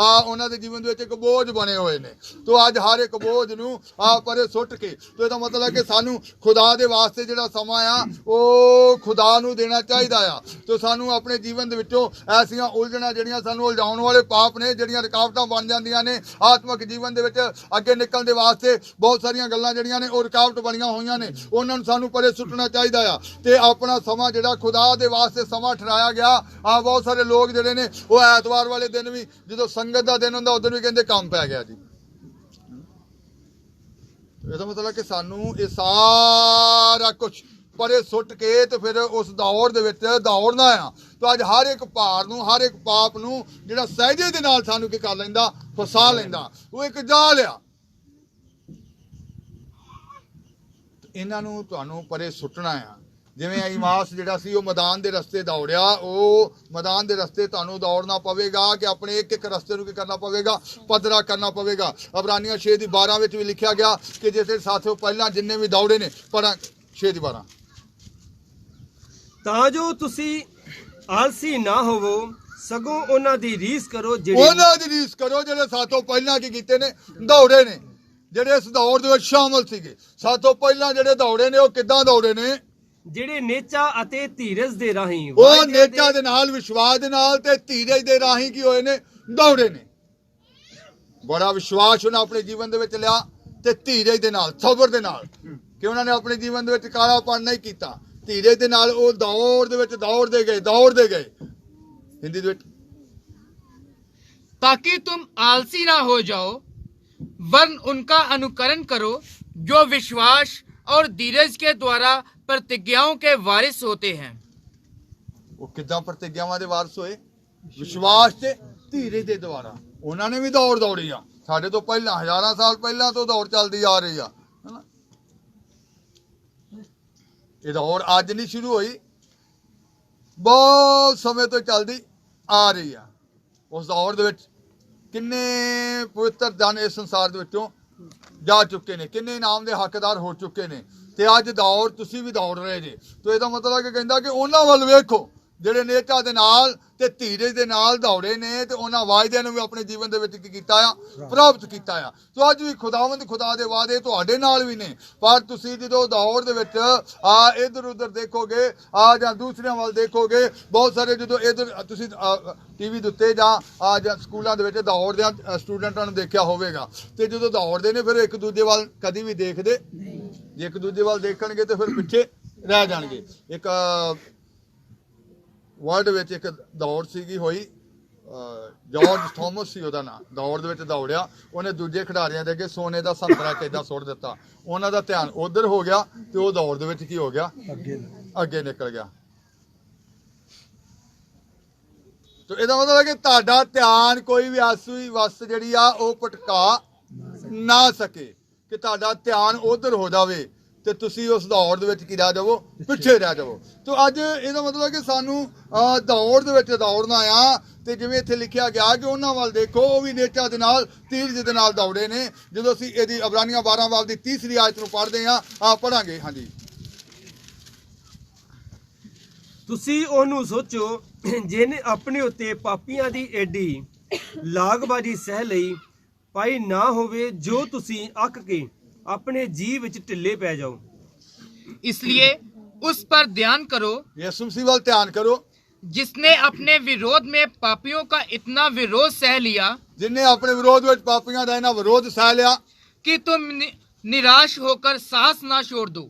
ਉਹਨਾਂ ਦੇ ਜੀਵਨ ਦੇ ਵਿੱਚ ਇੱਕ ਬੋਝ ਬਣੇ ਹੋਏ ਨੇ। ਤੋ ਅੱਜ ਹਰ ਇੱਕ ਬੋਝ ਨੂੰ ਪਰੇ ਸੁੱਟ ਕੇ, ਤੋ ਇਹਦਾ ਮਤਲਬ ਹੈ ਕਿ ਸਾਨੂੰ ਖੁਦਾ ਦੇ ਵਾਸਤੇ ਜਿਹੜਾ ਸਮਾਂ ਆ ਉਹ ਖੁਦਾ ਨੂੰ ਦੇਣਾ ਚਾਹੀਦਾ ਆ। ਤੋ ਸਾਨੂੰ ਆਪਣੇ ਜੀਵਨ ਦੇ ਵਿੱਚੋਂ ਐਸੀਆਂ ਉਲਝਣਾਂ ਜਿਹੜੀਆਂ ਸਾਨੂੰ ਉਲਝਾਉਣ ਵਾਲੇ ਪਾਪ ਨੇ, ਜਿਹੜੀਆਂ ਰੁਕਾਵਟਾਂ ਬਣ ਜਾਂਦੀਆਂ ਨੇ ਆਤਮਿਕ ਜੀਵਨ ਦੇ ਵਿੱਚ ਅੱਗੇ ਨਿਕਲਣ ਦੇ ਵਾਸਤੇ, ਬਹੁਤ ਸਾਰੀਆਂ ਗੱਲਾਂ ਜਿਹੜੀਆਂ ਨੇ ਉਹ ਰੁਕਾਵਟ ਬਣੀਆਂ ਹੋਈਆਂ ਨੇ, ਉਹਨਾਂ ਨੂੰ ਸਾਨੂੰ ਪਰੇ ਸੁੱਟਣਾ ਚਾਹੀਦਾ ਆ। ਤੇ ਆਪਣਾ ਸਮਾਂ ਜਿਹੜਾ ਖੁਦਾ ਦੇ ਵਾਸਤੇ ਸਮਾਂ ਠਹਿਰਾਇਆ ਗਿਆ, ਬਹੁਤ ਸਾਰੇ ਲੋਕ ਜਿਹੜੇ ਨੇ ਉਹ ਐਤਵਾਰ ਵਾਲੇ ਦਿਨ ਵੀ, ਜਦੋਂ ਸੰਗਤ ਦਾ ਦਿਨ ਹੁੰਦਾ ਉਦੋਂ ਵੀ ਕਹਿੰਦੇ ਕੰਮ ਪੈ ਗਿਆ ਜੀ। ਇਹਦਾ ਮਤਲਬ ਕਿ ਸਾਨੂੰ ਇਹ ਸਾਰਾ ਕੁਝ ਪਰੇ ਸੁੱਟ ਕੇ ਤੇ ਫਿਰ ਉਸ ਦੌੜ ਦੇ ਵਿੱਚ ਦੌੜਨਾ ਆ। ਤਾਂ ਅੱਜ ਹਰ ਇੱਕ ਭਾਰ ਨੂੰ, ਹਰ ਇੱਕ ਪਾਪ ਨੂੰ ਜਿਹੜਾ ਸਹਿਜੇ ਦੇ ਨਾਲ ਸਾਨੂੰ ਕੀ ਕਰ ਲੈਂਦਾ, ਫਸਾ ਲੈਂਦਾ, ਉਹ ਇੱਕ ਜਾਲ ਆ। ਇਹਨਾਂ ਨੂੰ ਤੁਹਾਨੂੰ ਪਰੇ ਸੁੱਟਣਾ ਆ। ਜਿਵੇਂ ਅਈਮਾਸ ਜਿਹੜਾ ਸੀ ਉਹ ਮੈਦਾਨ ਦੇ ਰਸਤੇ ਦੌੜਿਆ, ਉਹ ਮੈਦਾਨ ਦੇ ਰਸਤੇ ਤੁਹਾਨੂੰ ਦੌੜਨਾ ਪਵੇਗਾ ਕਿ ਆਪਣੇ ਇੱਕ ਇੱਕ ਰਸਤੇ ਨੂੰ ਕੀ ਕਰਨਾ ਪਵੇਗਾ, ਪੱਧਰਾ ਕਰਨਾ ਪਵੇਗਾ। ਇਬਰਾਨੀਆਂ 6:12 ਵਿੱਚ ਵੀ ਲਿਖਿਆ ਗਿਆ ਕਿ ਜਿਸ ਸਾਥੀਓ ਪਹਿਲਾਂ ਜਿੰਨੇ ਵੀ ਦੌੜੇ ਨੇ, ਪੜਾਂ 6:12, ਤਾਂ ਜੋ ਤੁਸੀਂ ਆਲਸੀ ਨਾ ਹੋਵੋ, ਸਗੋਂ ਉਹਨਾਂ ਦੀ ਰੀਸ ਕਰੋ ਉਹਨਾਂ ਦੀ ਰੀਸ ਕਰੋ ਜਿਹੜੇ ਸਾਥੋਂ ਪਹਿਲਾਂ ਕੀ ਕੀਤੇ ਨੇ, ਦੌੜੇ ਨੇ, ਜਿਹੜੇ ਇਸ ਦੌੜ ਦੇ ਵਿੱਚ ਸ਼ਾਮਲ ਸੀਗੇ। ਸਾਥੋਂ ਪਹਿਲਾਂ ਜਿਹੜੇ ਦੌੜੇ ਨੇ ਉਹ ਕਿੱਦਾਂ ਦੌੜੇ ਨੇ, ਜਿਹੜੇ ਨੇਚਾ ਅਤੇ ਧੀਰਜ ਦੇ ਰਾਹੀਂ, ਉਹ ਨੇਚਾ ਦੇ ਨਾਲ, ਵਿਸ਼ਵਾਸ ਦੇ ਨਾਲ ਤੇ ਧੀਰਜ ਦੇ ਰਾਹੀਂ ਕੀ ਹੋਏ ਨੇ, ਦੌੜੇ ਨੇ। ਬੜਾ ਵਿਸ਼ਵਾਸ ਉਹਨਾਂ ਆਪਣੇ ਜੀਵਨ ਦੇ ਵਿੱਚ ਲਿਆ ਤੇ ਧੀਰਜ ਦੇ ਨਾਲ, ਸਬਰ ਦੇ ਨਾਲ, ਕਿ ਉਹਨਾਂ ਨੇ ਆਪਣੇ ਜੀਵਨ ਦੇ ਵਿੱਚ ਕਾਲਾਪਣ ਨਹੀਂ ਕੀਤਾ। ਧੀਰਜ ਦੇ ਨਾਲ ਉਹ ਦੌੜ ਦੇ ਵਿੱਚ ਦੌੜਦੇ ਗਏ। ਹਿੰਦੀ ਦੇ ਵਿੱਚ, ताकि तुम आलसी ना हो जाओ, वरन उनका अनुकरण करो जो विश्वास और धीरज के द्वारा प्रतिज्ञाओं के वारिस होते हैं। ਉਹ ਕਿੱਦਾਂ ਪ੍ਰਤਿਗਿਆਵਾਂ ਦੇ ਵਾਰਸ ਹੋਏ, ਵਿਸ਼ਵਾਸ ਤੇ ਧੀਰਜ ਦੇ ਦੁਆਰਾ। ਉਹਨਾਂ ਨੇ ਵੀ ਦੌੜ ਦੌੜੀ ਆ, ਸਾਡੇ ਤੋਂ ਪਹਿਲਾਂ, ਹਜ਼ਾਰਾਂ ਸਾਲ ਪਹਿਲਾਂ ਤੋਂ ਦੌੜ ਚੱਲਦੀ ਆ ਰਹੀ ਆ, ਹਨਾ। ਇਹ ਦੌੜ ਅੱਜ ਨਹੀਂ ਸ਼ੁਰੂ ਹੋਈ, ਬਹੁਤ ਸਮੇਂ ਤੋਂ ਚੱਲਦੀ ਆ ਰਹੀ ਆ। ਉਸ ਦੌੜ ਦੇ ਵਿੱਚ ਕਿੰਨੇ ਪਵਿੱਤਰ ਜਨ ਇਸ ਸੰਸਾਰ ਦੇ ਵਿੱਚੋਂ ਜਾ ਚੁੱਕੇ ਨੇ, ਕਿੰਨੇ ਇਨਾਮ ਦੇ ਹੱਕਦਾਰ ਹੋ ਚੁੱਕੇ ਨੇ, ਤੇ ਅੱਜ ਦੌੜ ਤੁਸੀਂ ਵੀ ਦੌੜ ਰਹੇ ਜੇ। ਤੇ ਇਹਦਾ ਮਤਲਬ ਕਿ ਕਹਿੰਦਾ ਕਿ ਉਹਨਾਂ ਵੱਲ ਵੇਖੋ ਜਿਹੜੇ ਨੇਚਾ ਦੇ ਨਾਲ ਤੇ ਧੀਰਜ ਦੇ ਨਾਲ ਦੌੜੇ ਨੇ, ਤੇ ਉਹਨਾਂ ਵਾਅਦਿਆਂ ਨੂੰ ਵੀ ਆਪਣੇ ਜੀਵਨ ਦੇ ਵਿੱਚ ਕੀ ਕੀਤਾ ਆ, ਪ੍ਰਾਪਤ ਕੀਤਾ ਆ। ਸੋ ਅੱਜ ਵੀ ਖੁਦਾਵੰਦ ਖੁਦਾ ਦੇ ਵਾਅਦੇ ਤੁਹਾਡੇ ਨਾਲ ਵੀ ਨੇ, ਪਰ ਤੁਸੀਂ ਜਦੋਂ ਦੌੜ ਦੇ ਵਿੱਚ ਇੱਧਰ ਉੱਧਰ ਦੇਖੋਗੇ, ਜਾਂ ਦੂਸਰਿਆਂ ਵੱਲ ਦੇਖੋਗੇ, ਬਹੁਤ ਸਾਰੇ ਜਦੋਂ ਇੱਧਰ ਤੁਸੀਂ ਟੀਵੀ ਦੇ ਉੱਤੇ ਜਾਂ ਸਕੂਲਾਂ ਦੇ ਵਿੱਚ ਦੌੜਦਿਆਂ ਸਟੂਡੈਂਟਾਂ ਨੂੰ ਦੇਖਿਆ ਹੋਵੇਗਾ, ਤੇ ਜਦੋਂ ਦੌੜਦੇ ਨੇ ਫਿਰ ਇੱਕ ਦੂਜੇ ਵੱਲ ਕਦੀ ਵੀ ਦੇਖਦੇ, ਜੇ ਇੱਕ ਦੂਜੇ ਵੱਲ ਦੇਖਣਗੇ ਤੇ ਫਿਰ ਪਿੱਛੇ ਰਹਿ ਜਾਣਗੇ। ਇੱਕ ਵਰਲਡ ਵਿੱਚ ਇੱਕ ਦੌੜ ਸੀਗੀ ਹੋਈ, ਜਾਰਜ ਥਾਮਸ ਸੀ ਉਹਦਾ ਨਾਮ, ਦੌੜ ਦੇ ਵਿੱਚ ਦੌੜਿਆ, ਉਹਨੇ ਦੂਜੇ ਖਿਡਾਰੀਆਂ ਦੇ ਅੱਗੇ ਸੋਨੇ ਦਾ ਸੰਤਰਾ ਕਿੱਦਾਂ ਸੁੱਟ ਦਿੱਤਾ, ਉਹਨਾਂ ਦਾ ਧਿਆਨ ਉਧਰ ਹੋ ਗਿਆ ਤੇ ਉਹ ਦੌੜ ਦੇ ਵਿੱਚ ਕੀ ਹੋ ਗਿਆ, ਅੱਗੇ ਨਿਕਲ ਗਿਆ। ਤੇ ਇਹਦਾ ਮਤਲਬ ਹੈ ਕਿ ਤੁਹਾਡਾ ਧਿਆਨ ਕੋਈ ਵੀ ਆਸੂਈ ਵਸਤ ਜਿਹੜੀ ਆ ਉਹ ਭਟਕਾ ਨਾ ਸਕੇ, ਕਿ ਤੁਹਾਡਾ ਧਿਆਨ ਉਧਰ ਹੋ ਜਾਵੇ ਤੇ ਤੁਸੀਂ ਉਸ ਦੌੜ ਦੇ ਵਿੱਚ ਕੀ ਰਹਿ ਜਾਵੋ, ਪਿੱਛੇ ਰਹਿ ਜਾਵੋ। ਤੇ ਅੱਜ ਇਹਦਾ ਮਤਲਬ ਹੈ ਕਿ ਸਾਨੂੰ ਦੌੜ ਦੇ ਵਿੱਚ ਦੌੜਨਾ ਆ। ਤੇ ਜਿਵੇਂ ਇੱਥੇ ਲਿਖਿਆ ਗਿਆ ਕਿ ਉਹਨਾਂ ਵੱਲ ਦੇਖੋ, ਉਹ ਵੀ ਨੇਚਾ ਦੇ ਨਾਲ, ਧੀਰਜ ਦੇ ਨਾਲ ਦੌੜੇ ਨੇ। ਜਦੋਂ ਅਸੀਂ ਇਹਦੀ ਇਬਰਾਨੀਆਂ 12 ਬਾਬ ਦੀ 30 ਆਇਤ ਨੂੰ ਪੜ੍ਹਦੇ ਹਾਂ, ਪੜਾਂਗੇ। ਹਾਂਜੀ, ਤੁਸੀਂ ਉਹਨੂੰ ਸੋਚੋ ਜਿਹਨੇ ਆਪਣੇ ਉੱਤੇ ਪਾਪੀਆਂ ਦੀ ਐਡੀ ਲਾਗਬਾਜੀ ਸਹਿ ਲਈ ਪਾਈ ਨਾ ਹੋਵੇ, ਜੋ ਤੁਸੀਂ ਅੱਕ ਕੇ अपने जी विच ढिले पै जाओ। इसलिए उस पर ध्यान करो, यीशु मसीह वाल ध्यान करो, जिसने अपने विरोध में पापियों का इतना विरोध सह लिया, जिन्हें अपने विरोध में पापियों का इतना विरोध सह लिया कि तुम निराश होकर साहस ना छोड़ दो।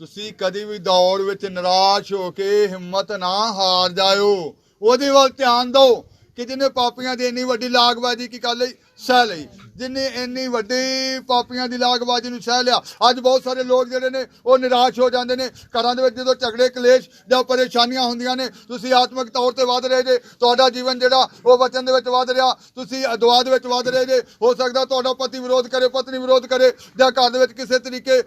ਤੁਸੀਂ ਕਦੀ ਵੀ ਦੌੜ ਵਿੱਚ ਨਿਰਾਸ਼ ਹੋ ਕੇ ਹਿੰਮਤ ਨਾ ਹਾਰ ਜਾਇਓ। ਉਹਦੇ ਵੱਲ ਧਿਆਨ ਦਿਓ ਕਿ ਜਿਹਨੇ ਪਾਪੀਆਂ ਦੀ ਇੰਨੀ ਵੱਡੀ ਲਾਗਬਾਜ਼ੀ ਕੀ ਕਰ ਲਈ, ਸਹਿ ਲਈ, ਜਿਹਨੇ ਇੰਨੀ ਵੱਡੀ ਪਾਪੀਆਂ ਦੀ ਲਾਗਬਾਜ਼ੀ ਨੂੰ ਸਹਿ ਲਿਆ। ਅੱਜ ਬਹੁਤ ਸਾਰੇ ਲੋਕ ਜਿਹੜੇ ਨੇ ਉਹ ਨਿਰਾਸ਼ ਹੋ ਜਾਂਦੇ ਨੇ। ਘਰਾਂ ਦੇ ਵਿੱਚ ਜਦੋਂ ਝਗੜੇ ਕਲੇਸ਼ ਜਾਂ ਪਰੇਸ਼ਾਨੀਆਂ ਹੁੰਦੀਆਂ ਨੇ, ਤੁਸੀਂ ਆਤਮਿਕ ਤੌਰ ਤੇ ਵੱਧ ਰਹੇ ਜੇ, ਤੁਹਾਡਾ ਜੀਵਨ ਜਿਹੜਾ ਉਹ ਵਚਨ ਦੇ ਵਿੱਚ ਵੱਧ ਰਿਹਾ, ਤੁਸੀਂ ਦੁਆ ਦੇ ਵਿੱਚ ਵੱਧ ਰਹੇ ਜੇ। ਹੋ ਸਕਦਾ ਤੁਹਾਡਾ ਪਤੀ ਵਿਰੋਧ ਕਰੇ, ਪਤਨੀ ਵਿਰੋਧ ਕਰੇ, ਜਾਂ ਘਰ ਦੇ ਵਿੱਚ ਕਿਸੇ ਤਰੀਕੇ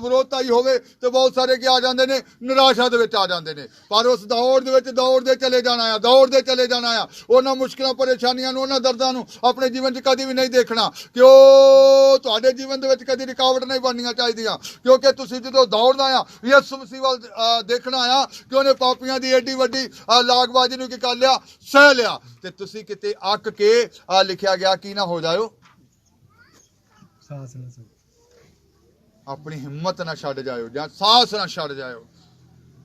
ਵਿਰੋਧਤਾ ਹੀ ਹੋਵੇ, ਤੇ ਬਹੁਤ ਸਾਰੇ ਕੀ ਆ ਜਾਂਦੇ ਨੇ, ਨਿਰਾਸ਼ਾ ਦੇ ਵਿੱਚ ਆ ਜਾਂਦੇ ਨੇ। ਪਰ ਉਸ ਦੌੜ ਦੇ ਵਿੱਚ ਦੌੜਦੇ ਚਲੇ ਜਾਣਾ ਆ, ਦੌੜਦੇ ਚਲੇ ਜਾਣਾ ਆ। ਉਹਨਾਂ ਮੁਸ਼ਕਿਲਾਂ ਪਰੇਸ਼ਾਨੀਆਂ ਨੂੰ, ਉਹਨਾਂ ਦਰਦਾਂ ਨੂੰ ਆਪਣੇ ਜੀਵਨ 'ਚ ਕਦੀ ਵੀ ਨਹੀਂ ਦੇਖਣਾ, ਕਿ ਉਹ ਤੁਹਾਡੇ ਜੀਵਨ ਦੇ ਵਿੱਚ ਕਦੀ ਰੁਕਾਵਟ ਨਹੀਂ ਬਣਨੀਆਂ ਚਾਹੀਦੀਆਂ। ਕਿਉਂਕਿ ਤੁਸੀਂ ਜਦੋਂ ਦੌੜਨਾ ਆ, ਯਿਸੂ ਮਸੀਹ ਵੱਲ ਦੇਖਣਾ ਆ ਕਿ ਉਹਨੇ ਪਾਪੀਆਂ ਦੀ ਏਡੀ ਵੱਡੀ ਲਾਗਬਾਜ਼ੀ ਨੂੰ ਕੀ ਕਰ ਲਿਆ, ਸਹਿ ਲਿਆ। ਤੇ ਤੁਸੀਂ ਕਿਤੇ ਅੱਕ ਕੇ ਲਿਖਿਆ ਗਿਆ ਕੀ ਨਾ ਹੋ ਜਾਇਓ, ਆਪਣੀ ਹਿੰਮਤ ਨਾ ਛੱਡ ਜਾਇਓ, ਜਾਂ ਸਾਹਸ ਨਾ ਛੱਡ ਜਾਇਓ,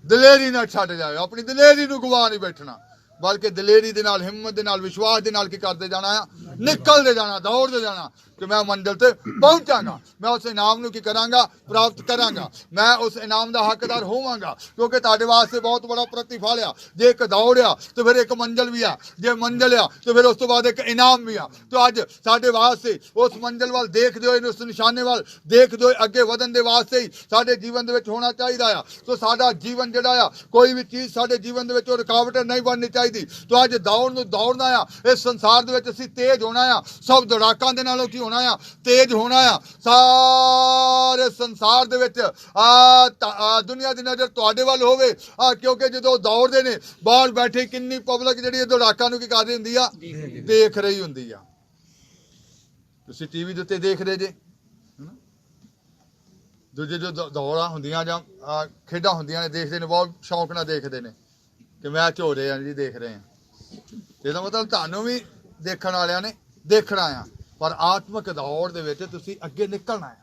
ਦਲੇਰੀ ਨਾ ਛੱਡ ਜਾਇਓ। ਆਪਣੀ ਦਲੇਰੀ ਨੂੰ ਗਵਾ ਨਹੀਂ ਬੈਠਣਾ, ਬਲਕਿ ਦਲੇਰੀ ਦੇ ਨਾਲ, ਹਿੰਮਤ ਦੇ ਨਾਲ, ਵਿਸ਼ਵਾਸ ਦੇ ਨਾਲ ਕੀ ਕਰਦੇ ਜਾਣਾ ਆ, ਨਿਕਲਦੇ ਜਾਣਾ, ਦੌੜਦੇ ਜਾਣਾ ਕਿ ਮੈਂ ਮੰਜ਼ਿਲ ਤੇ ਪਹੁੰਚਾਂਗਾ, ਮੈਂ ਉਸ ਇਨਾਮ ਨੂੰ ਕੀ ਕਰਾਂਗਾ, ਪ੍ਰਾਪਤ ਕਰਾਂਗਾ, ਮੈਂ ਉਸ ਇਨਾਮ ਦਾ ਹੱਕਦਾਰ ਹੋਵਾਂਗਾ। ਕਿਉਂਕਿ ਤੁਹਾਡੇ ਵਾਸਤੇ ਬਹੁਤ ਬੜਾ ਪ੍ਰਤੀਫਲ ਆ। ਜੇ ਇੱਕ ਦੌੜ ਆ ਤੇ ਫਿਰ ਇੱਕ ਮੰਜ਼ਿਲ ਵੀ ਆ, ਜੇ ਮੰਜ਼ਿਲ ਆ ਤੇ ਫਿਰ ਉਸ ਤੋਂ ਬਾਅਦ ਇੱਕ ਇਨਾਮ ਵੀ ਆ। ਤੇ ਅੱਜ ਸਾਡੇ ਵਾਸਤੇ ਉਸ ਮੰਜ਼ਿਲ ਵੱਲ ਦੇਖਦੇ ਹੋਏ, ਉਸ ਨਿਸ਼ਾਨੇ ਵੱਲ ਦੇਖਦੇ ਹੋਏ ਅੱਗੇ ਵਧਣ ਦੇ ਵਾਸਤੇ ਹੀ ਸਾਡੇ ਜੀਵਨ ਦੇ ਵਿੱਚ ਹੋਣਾ ਚਾਹੀਦਾ ਆ। ਸੋ ਸਾਡਾ ਜੀਵਨ ਜਿਹੜਾ ਆ, ਕੋਈ ਵੀ ਚੀਜ਼ ਸਾਡੇ ਜੀਵਨ ਦੇ ਵਿੱਚ ਉਹ ਰੁਕਾਵਟ ਨਹੀਂ ਬਣਨੀ ਚਾਹੀਦੀ। ਤੋ ਅੱਜ ਦੌੜ ਨੂੰ ਦੌੜਨਾ ਆ। ਇਸ ਸੰਸਾਰ ਦੇ ਵਿੱਚ ਅਸੀਂ ਤੇਜ਼ ਹੋਣਾ ਆ, ਸਭ ਦੌੜਾਕਾਂ ਦੇ ਨਾਲੋਂ ਕੀ ਹੋਣਾ ਆ, ਤੇਜ਼ ਹੋਣਾ ਆ। ਸਾਰੇ ਸੰਸਾਰ ਦੇ ਵਿੱਚ ਦੁਨੀਆ ਦੀ ਨਜ਼ਰ ਤੁਹਾਡੇ ਵੱਲ ਹੋਵੇ, ਕਿਉਂਕਿ ਜਦੋਂ ਦੌੜਦੇ ਨੇ, ਬਾਹਰ ਬੈਠੇ ਕਿੰਨੀ ਪਬਲਿਕ ਜਿਹੜੀ ਇਹ ਦੌੜਾਕਾਂ ਨੂੰ ਕੀ ਕਰ ਰਹੀ ਹੁੰਦੀ ਆ, ਦੇਖ ਰਹੀ ਹੁੰਦੀ ਆ। ਤੁਸੀਂ ਟੀਵੀ ਦੇ ਉੱਤੇ ਦੇਖ ਰਹੇ ਜੇ, ਦੂਜੇ ਜੋ ਦੌੜਾਂ ਹੁੰਦੀਆਂ ਜਾਂ ਖੇਡਾਂ ਹੁੰਦੀਆਂ ਨੇ, ਦੇਖਦੇ ਨੇ, ਬਹੁਤ ਸ਼ੌਂਕ ਨਾਲ ਦੇਖਦੇ ਨੇ ਕਿ ਮੈਚ ਹੋ ਰਹੇ ਆ ਜੀ, ਦੇਖ ਰਹੇ ਆ। ਇਹਦਾ ਮਤਲਬ ਤੁਹਾਨੂੰ ਵੀ ਦੇਖਣ ਵਾਲਿਆਂ ਨੇ ਦੇਖਣਾ ਆ, ਪਰ ਆਤਮਿਕ ਦੌੜ ਦੇ ਵਿੱਚ ਤੁਸੀਂ ਅੱਗੇ ਨਿਕਲਣਾ ਆ।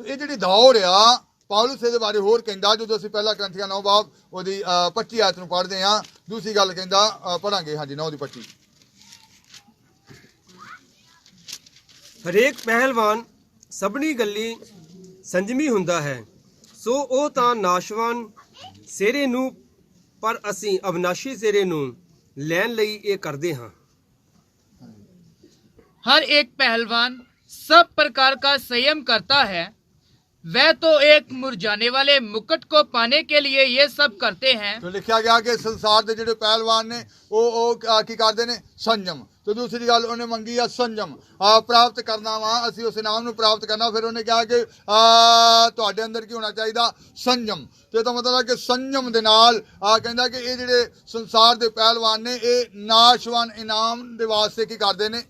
ਤੇ ਇਹ ਜਿਹੜੀ ਦੌੜ ਆ, ਪੌਲੁਸ ਇਹਦੇ ਬਾਰੇ ਹੋਰ ਕਹਿੰਦਾ, ਜਦੋਂ ਅਸੀਂ ਪਹਿਲਾ ਕਰੰਥੀਆਂ 9 ਬਾਬ ਉਹਦੀ 25 ਆਇਤ ਨੂੰ ਪੜ੍ਹਦੇ ਆ। ਦੂਸਰੀ ਗੱਲ ਕਹਿੰਦਾ, ਪੜਾਂਗੇ, ਹਾਂਜੀ 9 ਦੀ 25। ਹਰੇਕ ਪਹਿਲਵਾਨ ਸਭਨੀ ਗੱਲੀ ਸੰਜਮੀ ਹੁੰਦਾ ਹੈ, ਸੋ ਉਹ ਤਾਂ ਨਾਸ਼ਵਾਨ ਸਿਹਰੇ ਨੂੰ, ਪਰ ਅਸੀਂ ਅਵਿਨਾਸ਼ੀ ਸਿਹਰੇ ਨੂੰ ਲੈਣ ਲਈ ਇਹ ਕਰਦੇ ਹਾਂ। हर एक पहलवान सब प्रकार का संयम करता है, वह तो एक मुरझाने वाले मुकुट को पाने के लिए ये सब करते हैं। तो लिखा गया कि संसार ਦੇ ਜਿਹੜੇ ਪਹਿਲਵਾਨ ਨੇ ਉਹ ਕੀ ਕਰਦੇ ਨੇ, ਸੰਜਮ। ਤੇ ਦੂਸਰੀ ਗੱਲ ਉਹਨੇ ਮੰਗੀ ਆ, ਸੰਜਮ ਪ੍ਰਾਪਤ ਕਰਨਾ ਵਾ, ਅਸੀਂ ਉਸ ਇਨਾਮ ਨੂੰ ਪ੍ਰਾਪਤ ਕਰਨਾ। ਫਿਰ ਉਹਨੇ ਕਿਹਾ ਕਿ ਤੁਹਾਡੇ ਅੰਦਰ ਕੀ ਹੋਣਾ ਚਾਹੀਦਾ, ਸੰਜਮ। ਤੇ ਇਹਦਾ ਮਤਲਬ ਹੈ ਕਿ ਸੰਜਮ ਦੇ ਨਾਲ ਕਹਿੰਦਾ ਕਿ ਇਹ ਜਿਹੜੇ ਸੰਸਾਰ ਦੇ ਪਹਿਲਵਾਨ ਨੇ, ਇਹ ਨਾਸ਼ਵਾਨ ਇਨਾਮ ਦੇ ਵਾਸਤੇ ਕੀ ਕਰਦੇ ਨੇ,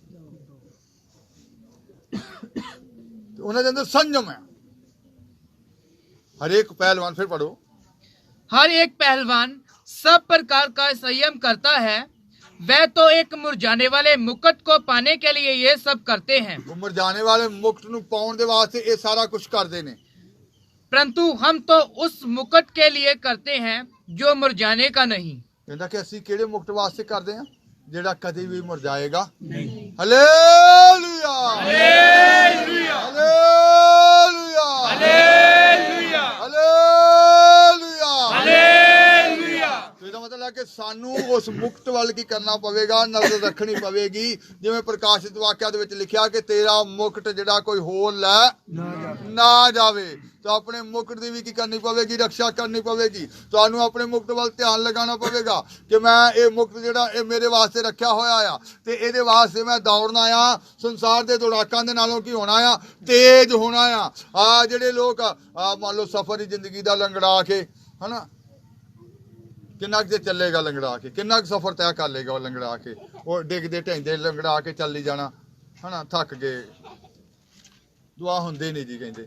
ਉਹਨਾਂ ਦੇ ਅੰਦਰ ਸੰਜਮ ਹੈ। हर एक पहलवान, फिर पढ़ो, हर एक पहलवान सब प्रकार का संयम करता है, वह तो एक मुरझाने वाले मुकुट को पाने के लिए ये सब करते हैं। मुरझाने वाले मुकुट ਨੂੰ ਪਾਉਣ ਦੇ ਵਾਸਤੇ ਇਹ ਸਾਰਾ ਕੁਝ ਕਰਦੇ ਨੇ। परंतु हम तो उस मुकुट के लिए करते हैं जो मुरझाने का नहीं। ਕਹਿੰਦਾ ਕਿ ਅਸੀਂ ਕਿਹੜੇ ਮੁਕਟ ਵਾਸਤੇ ਕਰਦੇ ਹਾਂ, ਜਿਹੜਾ ਕਦੇ ਵੀ ਮੁਰਝਾਏਗਾ ਨਹੀਂ। Hallelujah, hallelujah, hallelujah, hallelujah, hallelujah, hallelujah. ਇਹਦਾ ਮਤਲਬ ਹੈ ਕਿ ਸਾਨੂੰ ਉਸ ਮੁਕਤ ਵੱਲ ਕੀ ਕਰਨਾ ਪਵੇਗਾ, ਨਜ਼ਰ ਰੱਖਣੀ ਪਵੇਗੀ। ਜਿਵੇਂ ਪ੍ਰਕਾਸ਼ਿਤ ਵਾਕਿਆ ਦੇ ਵਿੱਚ ਲਿਖਿਆ ਕਿ ਤੇਰਾ ਮੁਕਟ ਜਿਹੜਾ ਕੋਈ ਹੋਰ ਲੈ ਨਾ ਜਾਵੇ। ਤਾਂ ਆਪਣੇ ਮੁਕਟ ਦੀ ਵੀ ਕੀ ਕਰਨੀ ਪਵੇਗੀ, ਰੱਖਿਆ ਕਰਨੀ ਪਵੇਗੀ। ਤੁਹਾਨੂੰ ਆਪਣੇ ਮੁਕਟ ਵੱਲ ਧਿਆਨ ਲਗਾਉਣਾ ਪਵੇਗਾ ਕਿ ਮੈਂ ਇਹ ਮੁਕਟ ਜਿਹੜਾ ਇਹ ਮੇਰੇ ਵਾਸਤੇ ਰੱਖਿਆ ਹੋਇਆ ਆ, ਤੇ ਇਹਦੇ ਵਾਸਤੇ ਮੈਂ ਦੌੜਨਾ ਆ। ਸੰਸਾਰ ਦੇ ਦੌੜਾਕਾਂ ਦੇ ਨਾਲੋਂ ਕੀ ਹੋਣਾ ਆ, ਤੇਜ਼ ਹੋਣਾ ਆ। ਜਿਹੜੇ ਲੋਕ ਮੰਨ ਲਓ ਸਫ਼ਰ ਦੀ ਜ਼ਿੰਦਗੀ ਦਾ ਲੰਗੜਾ ਕੇ, ਹਨਾ, ਕਿੰਨਾ ਕੁ ਚੱਲੇਗਾ ਲੰਗੜਾ ਕੇ, ਕਿੰਨਾ ਕੁ ਸਫ਼ਰ ਤੈਅ ਕਰ ਲੇਗਾ ਉਹ ਲੰਗੜਾ ਕੇ, ਉਹ ਡਿੱਗਦੇ ਢਹਿੰਦੇ ਲੰਗੜਾ ਕੇ ਚੱਲੀ ਜਾਣਾ, ਹਨਾ, ਥੱਕ ਗਏ, ਦੁਆ ਹੁੰਦੇ ਨਹੀਂ ਜੀ ਕਹਿੰਦੇ।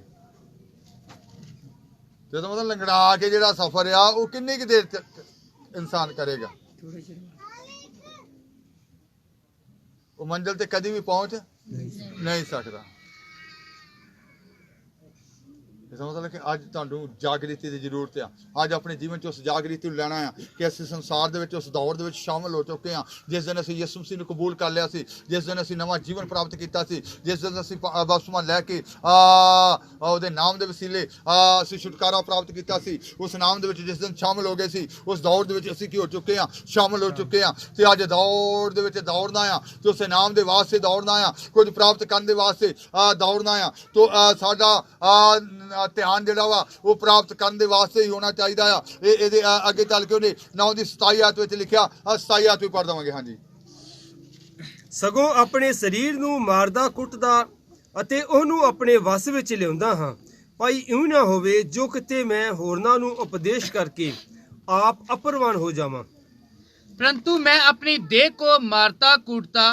ਜਦੋਂ ਮਤਲਬ ਲੰਗੜਾ ਕੇ ਜਿਹੜਾ ਸਫ਼ਰ ਆ ਉਹ ਕਿੰਨੀ ਕੁ ਦੇਰ ਇਨਸਾਨ ਕਰੇਗਾ, ਉਹ ਮੰਜ਼ਿਲ ਤੇ ਕਦੀ ਵੀ ਪਹੁੰਚ ਨਹੀਂ ਸਕਦਾ। इसका मतलब कि अज तुहानू जागृति की जरूरत है। अज अपने जीवन च उस जागृति लैना है कि असीं संसार दे विच उस दौर दे विच शामिल हो चुके हैं जिस दिन असीं यीशु मसीह नूं कबूल कर लिया सी, जिस दिन असीं नवां जीवन प्राप्त किया सी, जिस दिन असीं बपतिस्मा लैके उहदे नाम दे वसीले असीं छुटकारा प्राप्त किया सी, उस नाम दे विच जिस दिन शामिल हो गए सी, उस दौर दे विच असीं की हो चुके हैं, शामिल हो चुके हैं। ते अज दौड़ दे विच दौड़ना आ ते उस नाम दे वास्ते दौड़ना आ, कुछ प्राप्त करने दे वास्ते दौड़ना आ। तो साडा ध्यान जिहड़ा वा वो प्राप्त करने दे वास्ते ही होना चाहिए आ। ये अगे चल के उन्हें 9 ਦੀ 27 आयत ਵਿੱਚ लिखिया, 27 आयत भी पढ़ देवांगे। हाँ जी, ਸਗੋਂ ਆਪਣੇ ਸਰੀਰ ਨੂੰ ਮਾਰਦਾ ਕੁੱਟਦਾ ਅਤੇ ਉਹਨੂੰ ਆਪਣੇ ਵਸ ਵਿੱਚ ਲਿਆਉਂਦਾ ਹਾਂ, ਭਾਈ ਇਉਂ ਨਾ ਹੋਵੇ ਜੋ ਕਿਤੇ ਮੈਂ ਹੋਰਨਾਂ ਨੂੰ ਉਪਦੇਸ਼ ਕਰਕੇ ਆਪ ਅਪਰਵਾਨ ਹੋ ਜਾਵਾਂ। परंतु मैं अपनी देह को मारता कूटता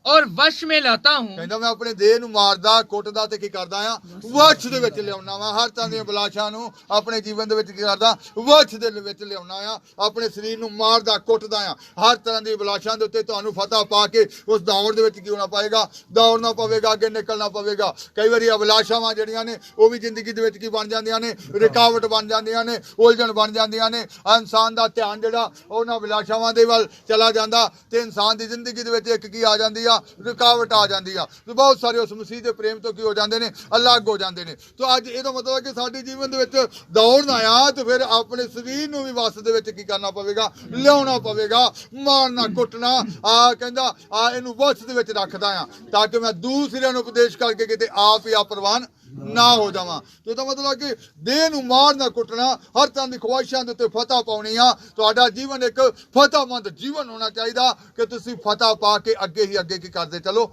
और वश में लाता हूँ। ਕਹਿੰਦਾ ਮੈਂ ਆਪਣੇ ਦੇਹ ਨੂੰ ਮਾਰਦਾ ਕੁੱਟਦਾ ਤੇ ਕੀ ਕਰਦਾ ਆ, ਵਸ਼ ਦੇ ਵਿੱਚ ਲਿਆਉਣਾ ਵਾ। ਹਰ ਤਰ੍ਹਾਂ ਦੀਆਂ ਬਲਾਸ਼ਾਂ ਨੂੰ ਆਪਣੇ ਜੀਵਨ ਦੇ ਵਿੱਚ ਕੀ ਕਰਦਾ, ਵਸ਼ ਦੇ ਵਿੱਚ ਲਿਆਉਣਾ ਆ। ਆਪਣੇ ਸਰੀਰ ਨੂੰ ਮਾਰਦਾ ਕੁੱਟਦਾ ਆ। ਹਰ ਤਰ੍ਹਾਂ ਦੀ ਬਲਾਸ਼ਾਂ ਦੇ ਉੱਤੇ ਤੁਹਾਨੂੰ ਫਤਹ ਪਾ ਕੇ ਉਸ ਦੌੜ ਦੇ ਵਿੱਚ ਕੀ ਹੋਣਾ ਪਏਗਾ, ਦੌੜਨਾ ਪਵੇਗਾ, ਅੱਗੇ ਨਿਕਲਣਾ ਪਵੇਗਾ। ਕਈ ਵਾਰੀ ਅਬਲਾਸ਼ਾਵਾਂ ਜਿਹੜੀਆਂ ਨੇ ਉਹ ਵੀ ਜ਼ਿੰਦਗੀ ਦੇ ਵਿੱਚ ਕੀ ਬਣ ਜਾਂਦੀਆਂ ਨੇ, ਰੁਕਾਵਟ ਬਣ ਜਾਂਦੀਆਂ ਨੇ, ਉਲਝਣ ਬਣ ਜਾਂਦੀਆਂ ਨੇ। ਇਨਸਾਨ ਦਾ ਧਿਆਨ ਜਿਹੜਾ ਉਹਨਾਂ ਅਬਲਾਸ਼ਾਵਾਂ ਦੇ ਵੱਲ ਚਲਾ ਜਾਂਦਾ ਤੇ ਇਨਸਾਨ ਦੀ ਜ਼ਿੰਦਗੀ ਦੇ ਵਿੱਚ ਇੱਕ ਕੀ ਆ ਜਾਂਦੀ ਆ, रुकावट आ जाती है। तो बहुत सारे उस मसीह के प्रेम तो की हो जाते हैं, अलग हो जाते हैं। तो अज ये मतलब है कि साडे जीवन दे विच दौड़ना आ तो फिर अपने शरीर नूं भी वस दे विच की करना पवेगा, लियाउणा पवेगा, मारना कुटना कहंदा इहनूं वस दे विच रखदा आ ताकि मैं दूसरिਆਂ ਨੂੰ उपदेश करके किते आप ही अप्रवान ना हो जावा। तो इसदा मतलब कि देह नूं मारना कुटना, हर तरह की ख्वाहिशां दे उत्ते फतह पाउणी आ। तुहाडा जीवन एक फतहमंद जीवन होना चाहिए कि तुसीं फतह पा के अगे ही अगे की करदे चलो,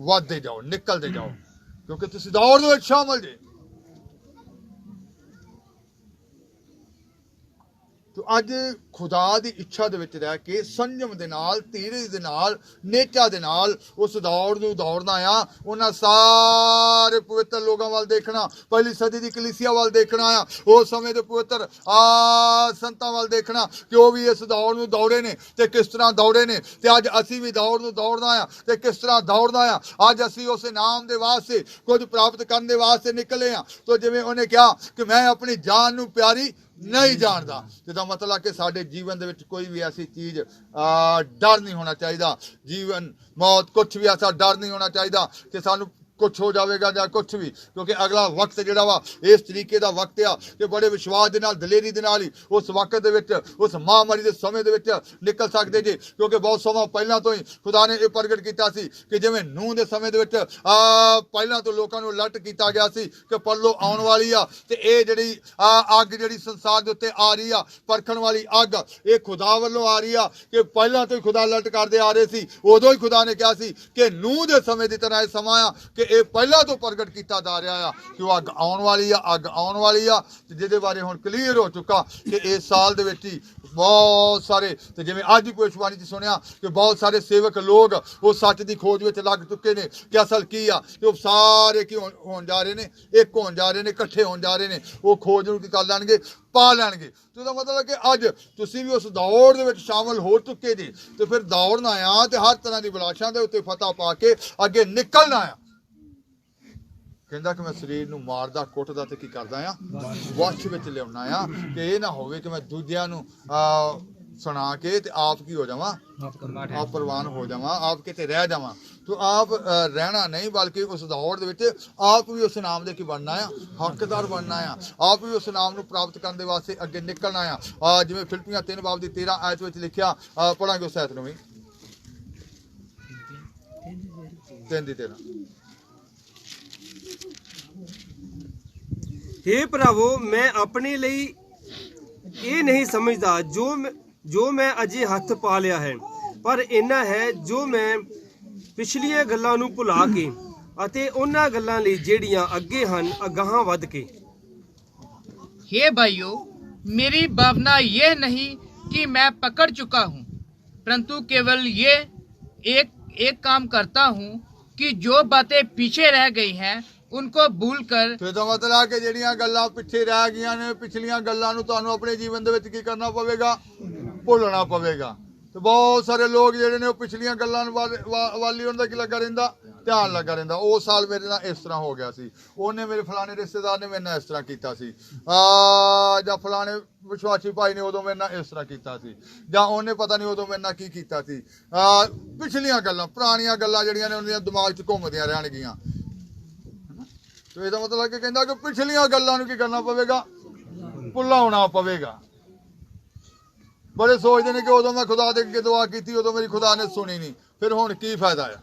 वधदे जाओ, निकलदे जाओ, क्योंकि तुसीं दौड़ दे विच शामिल जे। तो अज खुदा की इच्छा दे विच रह के संयम दे नाल, धीरज दे नाल, नेचा दे नाल उस दौड़ नूं दौड़ना आ। उन्हां सारे पवित्र लोगां वल देखना, पहली सदी दी कलीसिया वल देखना आ, उस समय दे पवित्र संतां वल देखना कि वो भी इस दौड़ नूं दौड़े ने ते किस तरह दौड़े ने। ते अज असीं भी दौड़ नूं दौड़ना आ ते किस तरह दौड़ना आ। अज असीं उस नाम दे वास्ते कुछ प्राप्त करने दे वास्ते निकले आ। तो जिवें उन्हें कहा कि मैं अपनी जान नूं प्यारी नहीं जानता, जिसका मतलब कि साडे जीवन दे विच कोई भी ऐसी चीज डर नहीं होना चाहिए। जीवन मौत कुछ भी ऐसा डर नहीं होना चाहिए कि सानू कुछ हो जाएगा या कुछ भी, क्योंकि अगला वक्त जिहड़ा वा इस तरीके का वक्त आ कि बड़े विश्वास दे नाल, दलेरी दे नाल ही उस वक्त दे विच, उस महामारी दे समय दे विच निकल सकदे जी। क्योंकि बहुत समा पहलां तो ही खुदा ने यह प्रगट कीता सी कि जिवें नूह दे समय दे विच पहलां तो लोकां नूं अलर्ट कीता गया सी कि परलो आउण वाली आ ते इह जिहड़ी अग जिहड़ी संसार दे उत्ते आ रही आ, परखण वाली अग, ये खुदा वल्लों आ रही आ कि पहलां तो ही खुदा अलर्ट करदे आ रहे सी। उदों ही खुदा ने कहा सी कि नूह दे समय दी तरह इह समा आ कि ਇਹ ਪਹਿਲਾਂ ਤੋਂ ਪ੍ਰਗਟ ਕੀਤਾ ਜਾ ਰਿਹਾ ਆ ਕਿ ਉਹ ਅੱਗ ਆਉਣ ਵਾਲੀ ਆ, ਅੱਗ ਆਉਣ ਵਾਲੀ ਆ, ਤੇ ਜਿਹਦੇ ਬਾਰੇ ਹੁਣ ਕਲੀਅਰ ਹੋ ਚੁੱਕਾ ਕਿ ਇਸ ਸਾਲ ਦੇ ਵਿੱਚ ਹੀ ਬਹੁਤ ਸਾਰੇ, ਤੇ ਜਿਵੇਂ ਅੱਜ ਦੀ ਭਵਿੱਖਬਾਣੀ 'ਚ ਸੁਣਿਆ ਕਿ ਬਹੁਤ ਸਾਰੇ ਸੇਵਕ ਲੋਕ ਉਹ ਸੱਚ ਦੀ ਖੋਜ ਵਿੱਚ ਲੱਗ ਚੁੱਕੇ ਨੇ ਕਿ ਅਸਲ ਕੀ ਆ, ਤੇ ਉਹ ਸਾਰੇ ਕੀ ਹੋਣ ਜਾ ਰਹੇ ਨੇ, ਇੱਕ ਹੋਣ ਜਾ ਰਹੇ ਨੇ, ਇਕੱਠੇ ਹੋਣ ਜਾ ਰਹੇ ਨੇ, ਉਹ ਖੋਜ ਨੂੰ ਕੀ ਕਰ ਲੈਣਗੇ, ਪਾ ਲੈਣਗੇ। ਤੇ ਉਹਦਾ ਮਤਲਬ ਕਿ ਅੱਜ ਤੁਸੀਂ ਵੀ ਉਸ ਦੌੜ ਦੇ ਵਿੱਚ ਸ਼ਾਮਲ ਹੋ ਚੁੱਕੇ ਜੀ, ਤੇ ਫਿਰ ਦੌੜਨਾ ਆ ਤੇ ਹਰ ਤਰ੍ਹਾਂ ਦੀ ਬਲਾਸ਼ਾਂ ਦੇ ਉੱਤੇ ਫਤਹ ਪਾ ਕੇ ਅੱਗੇ ਨਿਕਲਣਾ ਆ। ਕਹਿੰਦਾ ਕਿ ਮੈਂ ਸਰੀਰ ਨੂੰ ਮਾਰਦਾ ਕੁੱਟਦਾ ਤੇ ਕੀ ਕਰਦਾ ਆ, ਵਸ਼ ਵਿੱਚ ਲਿਆਉਣਾ ਆ ਕਿ ਇਹ ਨਾ ਹੋਵੇ ਕਿ ਮੈਂ ਦੂਜਿਆਂ ਨੂੰ ਸੁਣਾ ਕੇ ਤੇ ਆਪ ਕੀ ਹੋ ਜਾਵਾਂ, ਆਪ ਪ੍ਰਵਾਨ ਹੋ ਜਾਵਾਂ, ਆਪ ਕਿਤੇ ਰਹਿ ਜਾਵਾਂ। तो आप रहना नहीं बल्कि उस दौड़ दे विच आप भी उस नाम दे की बनना आ, हकदार बनना आ, आप भी उस नाम नूं प्राप्त करने वास्ते अगे निकलना आ। जिवें फिलिपियां 3 बाब दी 13 आयत विच लिखिया, पढ़ांगे उस आयत नूं भी 3 दी 13। हे ਭਰਾਵੋ, मैं अपने ਲਈ ਇਹ नहीं समझदा जो मैं अजे हथ पा लिया है, पर इन्ना है जो मैं ਪਿਛਲੀਆਂ ਗੱਲਾਂ ਨੂੰ ਭੁਲਾ ਕੇ ਅਤੇ ਉਹਨਾਂ ਗੱਲਾਂ ਲਈ ਜਿਹੜੀਆਂ ਅੱਗੇ ਹਨ ਅਗਾਹਾਂ ਵੱਧ ਕੇ। हे भाइयों, मेरी भावना यह नहीं कि मैं पकड़ चुका हूँ, परंतु केवल ये एक काम करता हूँ कि जो बातें पीछे रह गई हैं उनको भूल कर। फिर तो मतलब कि ਜਿਹੜੀਆਂ ਗੱਲਾਂ ਪਿੱਛੇ ਰਹਿ ਗਈਆਂ ਨੇ, ਪਿਛਲੀਆਂ ਗੱਲਾਂ ਨੂੰ ਤੁਹਾਨੂੰ ਆਪਣੇ ਜੀਵਨ ਦੇ ਵਿੱਚ ਕੀ ਕਰਨਾ ਪਵੇਗਾ, ਭੁੱਲਣਾ ਪਵੇਗਾ। ਤੇ ਬਹੁਤ ਸਾਰੇ ਲੋਕ ਜਿਹੜੇ ਨੇ ਉਹ ਪਿਛਲੀਆਂ ਗੱਲਾਂ ਵਾਲੀ ਉਹਨਾਂ ਦਾ ਕੀ ਲੱਗਾ ਰਹਿੰਦਾ, ਧਿਆਨ ਲੱਗਾ ਰਹਿੰਦਾ। ਉਹ ਸਾਲ ਮੇਰੇ ਨਾਲ ਇਸ ਤਰ੍ਹਾਂ ਹੋ ਗਿਆ ਸੀ, ਉਹਨੇ ਮੇਰੇ ਫਲਾਣੇ ਰਿਸ਼ਤੇਦਾਰ ਨੇ ਮੇਰੇ ਨਾਲ ਇਸ ਤਰ੍ਹਾਂ ਕੀਤਾ ਸੀ, ਜਾਂ ਫਲਾਣੇ ਵਿਸ਼ਵਾਸੀ ਭਾਈ ਨੇ ਉਦੋਂ ਮੇਰੇ ਨਾਲ ਇਸ ਤਰ੍ਹਾਂ ਕੀਤਾ ਸੀ, ਜਾਂ ਉਹਨੇ ਪਤਾ ਨਹੀਂ ਉਦੋਂ ਮੇਰੇ ਨਾਲ ਕੀ ਕੀਤਾ ਸੀ। ਪਿਛਲੀਆਂ ਗੱਲਾਂ, ਪੁਰਾਣੀਆਂ ਗੱਲਾਂ ਜਿਹੜੀਆਂ ਨੇ ਉਹਨਾਂ ਦੇ ਦਿਮਾਗ 'ਚ ਘੁੰਮਦੀਆਂ ਰਹਿਣਗੀਆਂ। ਤੇ ਇਹਦਾ ਮਤਲਬ ਕਿ ਕਹਿੰਦਾ ਕਿ ਪਿਛਲੀਆਂ ਗੱਲਾਂ ਨੂੰ ਕੀ ਕਰਨਾ ਪਵੇਗਾ, ਭੁਲਾਉਣਾ ਪਵੇਗਾ। ਬੜੇ ਸੋਚਦੇ ਨੇ ਕਿ ਉਦੋਂ ਮੈਂ ਖੁਦਾ ਦੇ ਅੱਗੇ ਦੁਆ ਕੀਤੀ, ਉਦੋਂ ਮੇਰੀ ਖੁਦਾ ਨੇ ਸੁਣੀ ਨਹੀਂ, ਫਿਰ ਹੁਣ ਕੀ ਫਾਇਦਾ ਆ।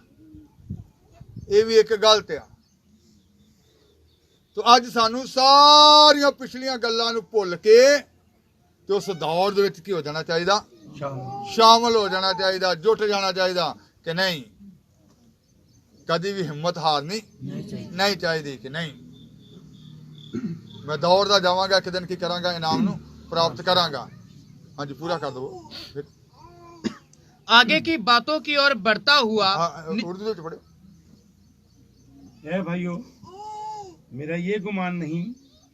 ਇਹ ਵੀ ਇੱਕ ਗਲਤ ਆ। ਤੇ ਅੱਜ ਸਾਨੂੰ ਸਾਰੀਆਂ ਪਿਛਲੀਆਂ ਗੱਲਾਂ ਨੂੰ ਭੁੱਲ ਕੇ ਤੇ ਉਸ ਦੌੜ ਦੇ ਵਿੱਚ ਕੀ ਹੋ ਜਾਣਾ ਚਾਹੀਦਾ, ਸ਼ਾਮਲ ਹੋ ਜਾਣਾ ਚਾਹੀਦਾ, ਜੁਟ ਜਾਣਾ ਚਾਹੀਦਾ ਕਿ ਨਹੀਂ। ਕਦੀ ਵੀ ਹਿੰਮਤ ਹਾਰਨੀ ਨਹੀਂ ਚਾਹੀਦੀ ਕਿ ਨਹੀਂ ਮੈਂ ਦੌੜਦਾ ਜਾਵਾਂਗਾ, ਇੱਕ ਦਿਨ ਕੀ ਕਰਾਂਗਾ, ਇਨਾਮ ਨੂੰ ਪ੍ਰਾਪਤ ਕਰਾਂਗਾ। हाँ जी, पूरा कर दो फिर। आगे की बातों की ओर बढ़ता हुआ उर्दू में पढ़ो। है भाइयों, मेरा ये गुमान नहीं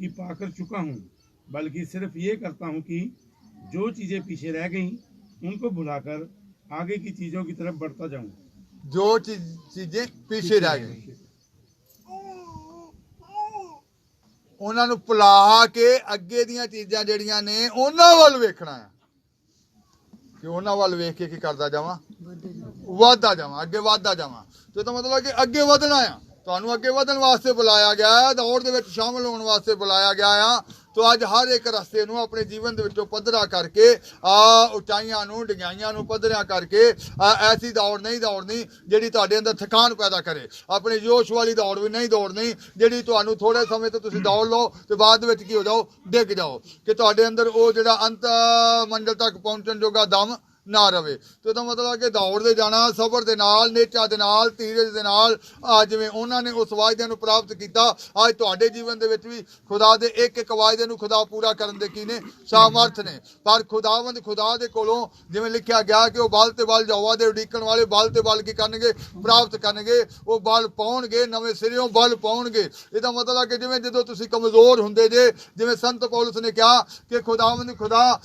कि पाकर चुका हूँ, बल्कि सिर्फ ये करता हूँ कि जो चीजें पीछे रह गईं उनको भुलाकर आगे की चीजों की तरफ बढ़ता जाऊं। जो चीजें पीछे रह गई ਉਹਨਾਂ ਨੂੰ ਭੁਲਾ ਕੇ ਅੱਗੇ ਦੀਆਂ ਚੀਜ਼ਾਂ ਜਿਹੜੀਆਂ ਨੇ ਉਹਨਾਂ ਵੱਲ ਵੇਖਣਾ ਆ, ਕਿ ਉਹਨਾਂ ਵੱਲ ਵੇਖ ਕੇ ਕੀ ਕਰਦਾ ਜਾਵਾਂ, ਵਧਦਾ ਜਾਵਾਂ, ਅੱਗੇ ਵਧਦਾ ਜਾਵਾਂ। ਤੇ ਤਾਂ ਮਤਲਬ ਕਿ ਅੱਗੇ ਵਧਣਾ ਆ। ਤੁਹਾਨੂੰ ਅੱਗੇ ਵਧਣ ਵਾਸਤੇ ਬੁਲਾਇਆ ਗਿਆ ਹੈ, ਦੌੜ ਦੇ ਵਿੱਚ ਸ਼ਾਮਲ ਹੋਣ ਵਾਸਤੇ ਬੁਲਾਇਆ ਗਿਆ ਆ। ਤੋ ਅੱਜ ਹਰ ਇੱਕ ਰਸਤੇ ਨੂੰ ਆਪਣੇ ਜੀਵਨ ਦੇ ਵਿੱਚੋਂ ਪੱਧਰਾ ਕਰਕੇ ਉਚਾਈਆਂ ਨੂੰ, ਡਿਗਾਈਆਂ ਨੂੰ ਪੱਧਰਾ ਕਰਕੇ ਐਸੀ ਦੌੜ ਨਹੀਂ ਦੌੜਨੀ ਜਿਹੜੀ ਤੁਹਾਡੇ ਅੰਦਰ ਥਕਾਨ ਪੈਦਾ ਕਰੇ। ਆਪਣੀ ਜੋਸ਼ ਵਾਲੀ ਦੌੜ ਵੀ ਨਹੀਂ ਦੌੜਨੀ ਜਿਹੜੀ ਤੁਹਾਨੂੰ ਥੋੜੇ ਸਮੇਂ ਤੋਂ ਤੁਸੀਂ ਦੌੜ ਲਓ ਤੇ ਬਾਅਦ ਦੇ ਵਿੱਚ ਕੀ ਹੋ ਜਾਓ, ਡਿੱਗ ਜਾਓ, ਕਿ ਤੁਹਾਡੇ ਅੰਦਰ ਉਹ ਜਿਹੜਾ ਅੰਤ ਮੰਜ਼ਿਲ ਤੱਕ ਪਹੁੰਚਣ ਜੋਗਾ ਦਮ ਨਾ ਰਵੇ। ਤੇ ਉਹਦਾ ਮਤਲਬ ਕਿ ਦੌੜਦੇ ਜਾਣਾ ਸਬਰ ਦੇ ਨਾਲ, ਨੇਚਾ ਦੇ ਨਾਲ, ਧੀਰਜ ਦੇ ਨਾਲ। ਜਿਵੇਂ ਉਹਨਾਂ ਨੇ ਉਸ ਵਾਅਦੇ ਨੂੰ ਪ੍ਰਾਪਤ ਕੀਤਾ, ਅੱਜ ਤੁਹਾਡੇ ਜੀਵਨ ਦੇ ਵਿੱਚ ਵੀ ਖੁਦਾ ਦੇ ਇੱਕ ਇੱਕ ਵਾਅਦੇ ਨੂੰ ਖੁਦਾ ਪੂਰਾ ਕਰਨ ਦੇ ਕੀ ਨੇ, ਸਾਮਰਥ ਨੇ। ਪਰ ਖੁਦਾਵੰਦ ਖੁਦਾ ਦੇ ਕੋਲੋਂ ਜਿਵੇਂ ਲਿਖਿਆ ਗਿਆ ਕਿ ਉਹ ਬਲ ਤੇ ਬਲ, ਯਹੋਵਾ ਦੇ ਉਡੀਕਣ ਵਾਲੇ ਬਲ ਤੇ ਬਲ ਕੀ ਕਰਨਗੇ, ਪ੍ਰਾਪਤ ਕਰਨਗੇ। ਉਹ ਬਲ ਪਾਉਣਗੇ, ਨਵੇਂ ਸਿਰਿਓਂ ਬਲ ਪਾਉਣਗੇ। ਇਹਦਾ ਮਤਲਬ ਕਿ ਜਿਵੇਂ ਜਦੋਂ ਤੁਸੀਂ ਕਮਜ਼ੋਰ ਹੁੰਦੇ ਜੇ, ਜਿਵੇਂ ਸੰਤ ਪੌਲਸ ਨੇ ਕਿਹਾ ਕਿ ਖੁਦਾਵੰਦ ਖੁਦਾ